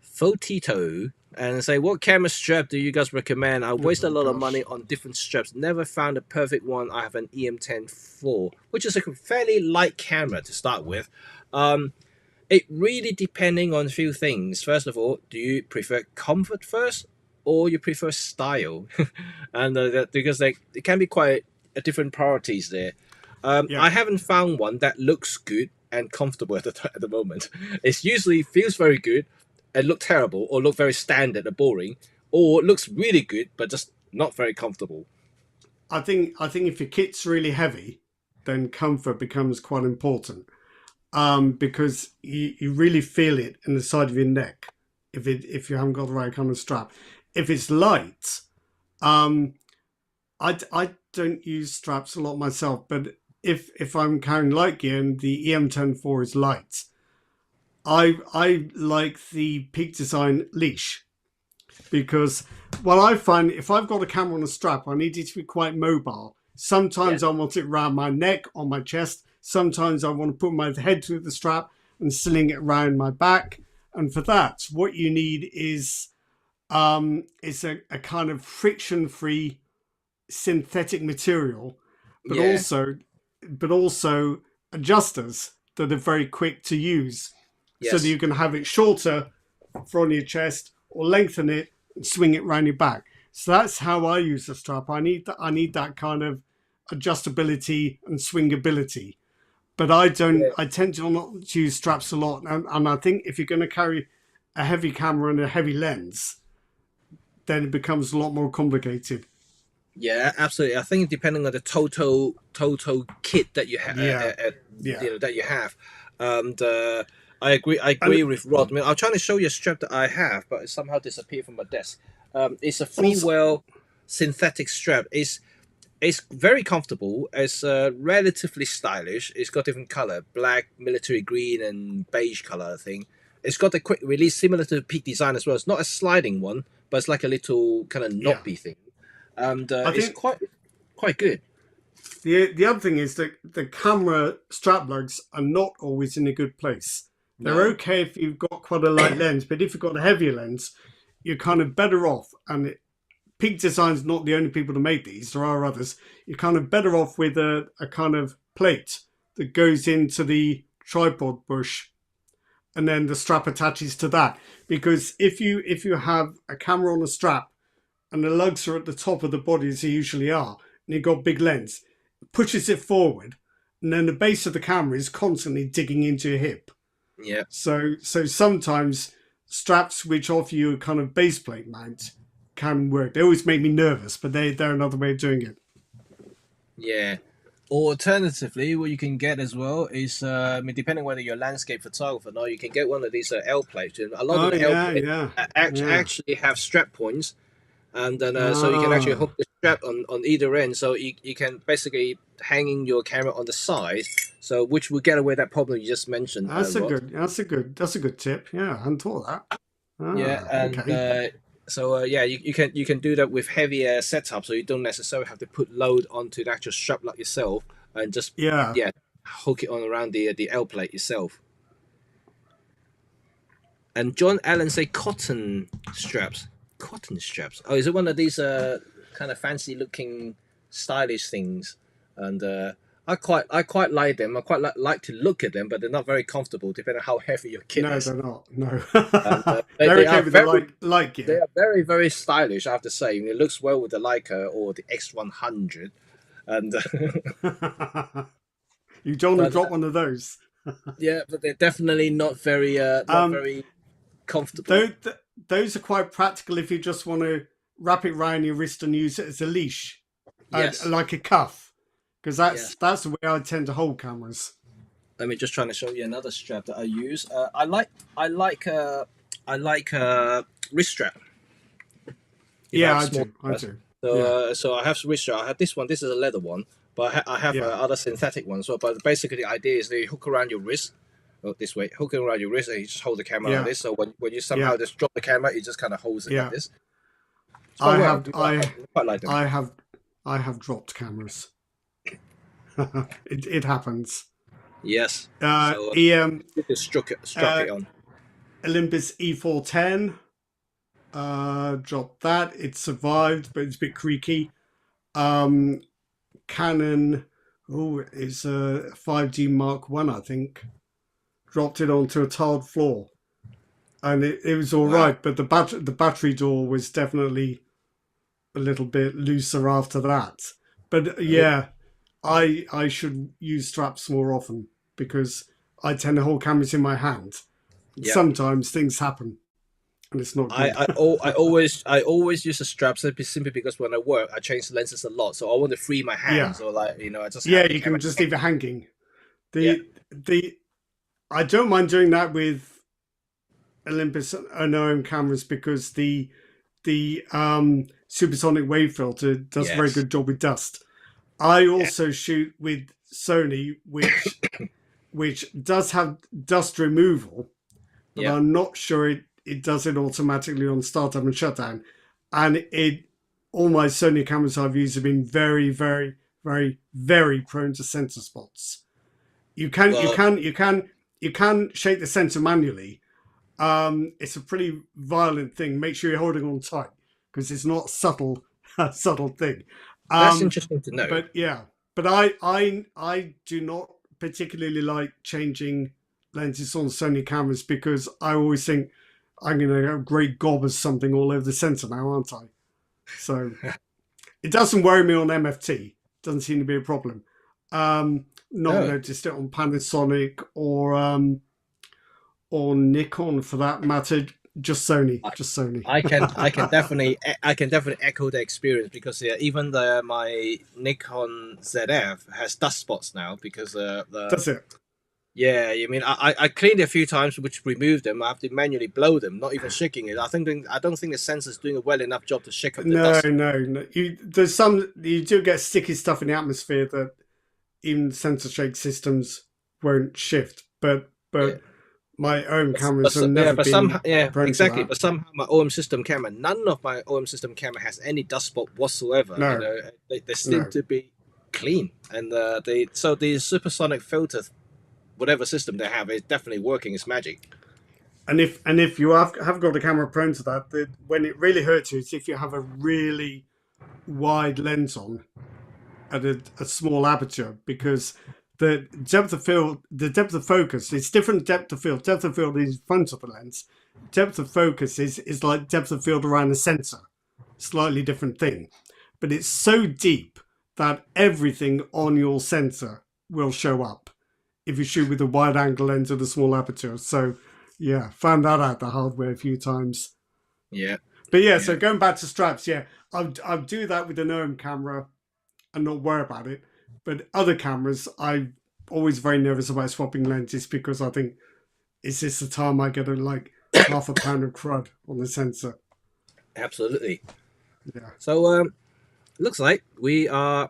Fotito and say, what camera strap do you guys recommend? I waste a lot of money on different straps. Never found a perfect one. I have an EM10 which is a fairly light camera to start with. It really depending on a few things. First of all, do you prefer comfort first, or you prefer style? And because it can be quite different priorities there. I haven't found one that looks good and comfortable at the moment. It usually feels very good and look terrible, or look very standard and boring, or looks really good but just not very comfortable. I think if your kit's really heavy, then comfort becomes quite important, because you really feel it in the side of your neck if you haven't got the right kind of strap. If it's light, I don't use straps a lot myself, but if I'm carrying light gear and the EM10 is light, I like the Peak Design leash, because I find if I've got a camera on a strap, I need it to be quite mobile. Sometimes I want it around my neck, on my chest. Sometimes I want to put my head through the strap and sling it around my back. And for that, what you need is a kind of friction-free synthetic material, but also adjusters that are very quick to use, so that you can have it shorter from your chest or lengthen it and swing it around your back. So that's how I use the strap. I need that kind of adjustability and swingability. But I tend to not use straps a lot. And I think if you're going to carry a heavy camera and a heavy lens, then it becomes a lot more complicated. Yeah, absolutely. I think depending on the total kit that you have, that you have, and I agree with Rod. I mean, I'm trying to show you a strap that I have, but it somehow disappeared from my desk. It's a freewell synthetic strap. It's very comfortable. It's relatively stylish. It's got different color, black, military green, and beige color thing. It's got a quick release similar to Peak Design as well. It's not a sliding one, but it's like a little kind of knobbly thing. And it's quite good. The other thing is that the camera strap lugs are not always in a good place. They're No. okay if you've got quite a light lens, but if you've got a heavier lens, you're kind of better off. And Peak Design's not the only people to make these. There are others. You're kind of better off with a kind of plate that goes into the tripod bush, and then the strap attaches to that. Because if you have a camera on a strap and the lugs are at the top of the body as they usually are, and you've got big lens, it pushes it forward, and then the base of the camera is constantly digging into your hip. Yeah. So sometimes straps which offer you a kind of base plate mount can work. They always make me nervous, but they're another way of doing it. Yeah. Alternatively, what you can get as well is, depending whether you're a landscape photographer or not, you can get one of these L plates. A lot of the L plates actually have strap points, and then so you can actually hook the strap on either end, so you can basically hanging your camera on the side, so which will get away that problem you just mentioned. That's a good tip. Yeah, I hadn't thought of that. Yeah, and okay. You can do that with heavier setup, so you don't necessarily have to put load onto the actual strap like yourself, and just hook it on around the L plate yourself. And John Allen say cotton straps. Cotton straps. Oh, is it one of these kind of fancy looking, stylish things? And I quite like them. I quite like to look at them, but they're not very comfortable, depending on how heavy your kit is. No, they're not. No. They are very, very stylish, I have to say. It looks well with the Leica or the X100. And you don't want to drop one of those. Yeah, but they're definitely not very very comfortable. Those are quite practical if you just want to wrap it around your wrist and use it as a leash, like a cuff, because that's the way I tend to hold cameras. Let me just trying to show you another strap that I use. I like wrist strap. I do. So I have wrist strap. I have this one. This is a leather one, but I have other synthetic ones. So, but basically the idea is they hook around your wrist. This way, hooking around your wrist, and you just hold the camera like this. So when you somehow just drop the camera, it just kind of holds it like this. I have dropped cameras. it happens. Yes. Just struck it on. Olympus E410. Dropped that. It survived, but it's a bit creaky. Canon. It's a 5D Mark 1, I think. Dropped it onto a tiled floor, and it was all right, but the battery door was definitely a little bit looser after that. But I should use straps more often, because I tend to hold cameras in my hand. Sometimes things happen, and it's not good. I always use a strap simply because when I work, I change lenses a lot, so I want to free my hands, or I just you can just leave it hanging. I don't mind doing that with Olympus and OM cameras, because the supersonic wave filter does a very good job with dust. I also shoot with Sony, which does have dust removal, but I'm not sure it does it automatically on startup and shutdown. And all my Sony cameras I've used have been very, very, very, very prone to sensor spots. You can shake the sensor manually. It's a pretty violent thing. Make sure you're holding on tight, because it's not a subtle thing. That's interesting to know. But I do not particularly like changing lenses on Sony cameras, because I always think I'm going to have a great gob of something all over the sensor now, aren't I? So it doesn't worry me on MFT. Doesn't seem to be a problem. Noticed it on Panasonic or Nikon for that matter. Just Sony. I can definitely echo the experience, because even my Nikon ZF has dust spots now, because that's it. Yeah, I cleaned it a few times, which removed them. I have to manually blow them, not even shaking it. I don't think the sensor's doing a well enough job to shake up the dust. No. You do get sticky stuff in the atmosphere that even sensor shake systems won't shift. But my own cameras have never but been somehow, yeah, prone to exactly. that. But somehow my OM system camera, none of my OM system camera has any dust spot whatsoever. No. You know, they seem No. to be clean, and the supersonic filter, whatever system they have, is definitely working. It's magic. And if you have got a camera prone to that, when it really hurts you is if you have a really wide lens on at a small aperture, because the depth of field, the depth of focus, it's different depth of field. Depth of field is in front of the lens. Depth of focus is like depth of field around the sensor. Slightly different thing. But it's so deep that everything on your sensor will show up if you shoot with a wide angle lens at a small aperture. So yeah, found that out the hard way a few times. Yeah. But yeah, so going back to straps, yeah, I'll do that with an OM camera and not worry about it. But other cameras, I'm always very nervous about swapping lenses because I think, is this the time I get like half a pound of crud on the sensor? Absolutely. Yeah. So looks like we are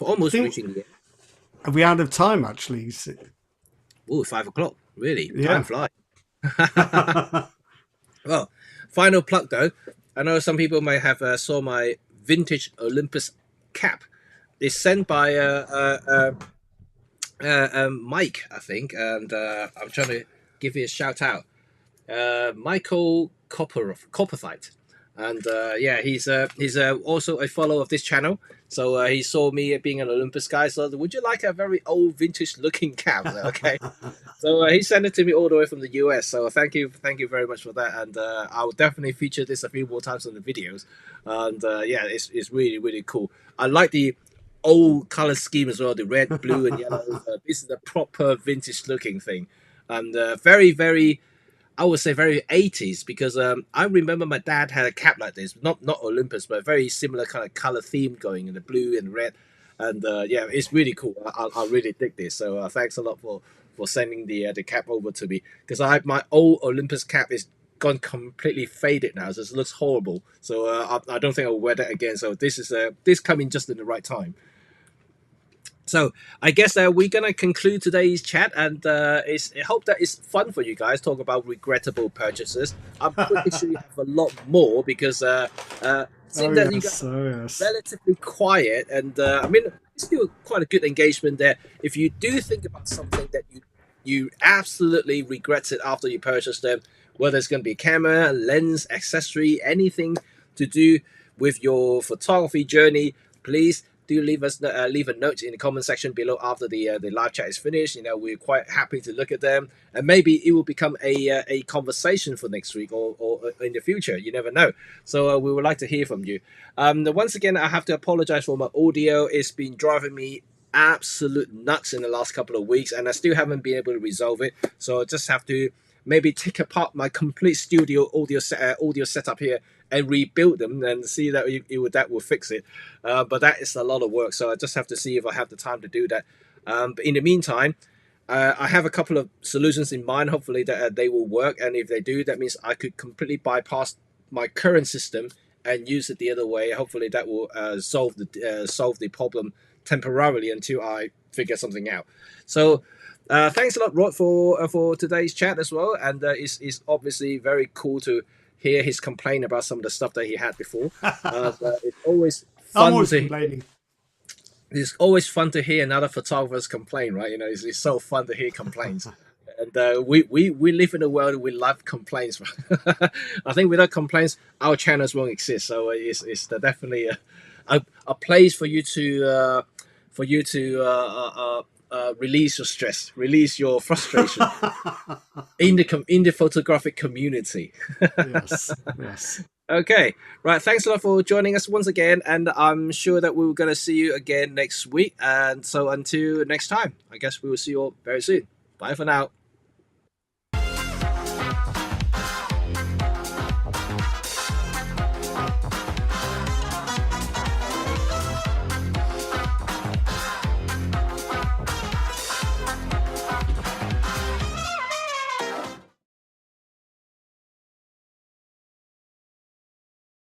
almost reaching the end. Are we out of time actually? Oh, 5 o'clock. Really? Yeah. Time flies. Well, final plug though. I know some people may have saw my vintage Olympus cap. It's sent by Mike, I think, and I'm trying to give you a shout out. Michael Copperthite, and yeah, he's also a follower of this channel. So he saw me being an Olympus guy. So would you like a very old vintage looking cap? Okay. So he sent it to me all the way from the US. So thank you very much for that. And I'll definitely feature this a few more times on the videos. And yeah, it's really, really cool. I like the old color scheme as well, the red, blue, and yellow. This is a proper vintage looking thing. And very, very, I would say very 80s, because I remember my dad had a cap like this, not Olympus, but a very similar kind of color theme going in the blue and red. And yeah, it's really cool. I really dig this. So thanks a lot for sending the cap over to me, because my old Olympus cap is gone completely faded now, so it looks horrible. So I don't think I'll wear that again. So this coming just in the right time. So I guess we're gonna conclude today's chat, and I hope that it's fun for you guys. Talk about regrettable purchases. I'm pretty sure you have a lot more, because seeing that you guys are relatively quiet, and I mean, it's still quite a good engagement there. If you do think about something that you absolutely regret it after you purchase them, whether it's going to be a camera, a lens, accessory, anything to do with your photography journey, please do leave a note in the comment section below after the live chat is finished. You know, we're quite happy to look at them, and maybe it will become a conversation for next week or in the future. You never know. So we would like to hear from you. Once again, I have to apologize for my audio. It's been driving me absolute nuts in the last couple of weeks, and I still haven't been able to resolve it. So I just have to maybe take apart my complete studio audio setup here and rebuild them and see that that will fix it. But that is a lot of work, so I just have to see if I have the time to do that. But in the meantime, I have a couple of solutions in mind. Hopefully that they will work, and if they do, that means I could completely bypass my current system and use it the other way. Hopefully that will solve the problem temporarily until I figure something out. So thanks a lot, Rod, for today's chat as well. And it's obviously very cool to hear his complaint about some of the stuff that he had before. It's always fun complaining. It's always fun to hear another photographer's complain, right? You know, it's so fun to hear complaints. And we live in a world we love complaints. I think without complaints, our channels won't exist. So it's definitely a place for you to release your stress, release your frustration in the photographic community. Yes. Okay, right. Thanks a lot for joining us once again, and I'm sure that we're going to see you again next week. And so until next time, I guess we will see you all very soon. Bye for now.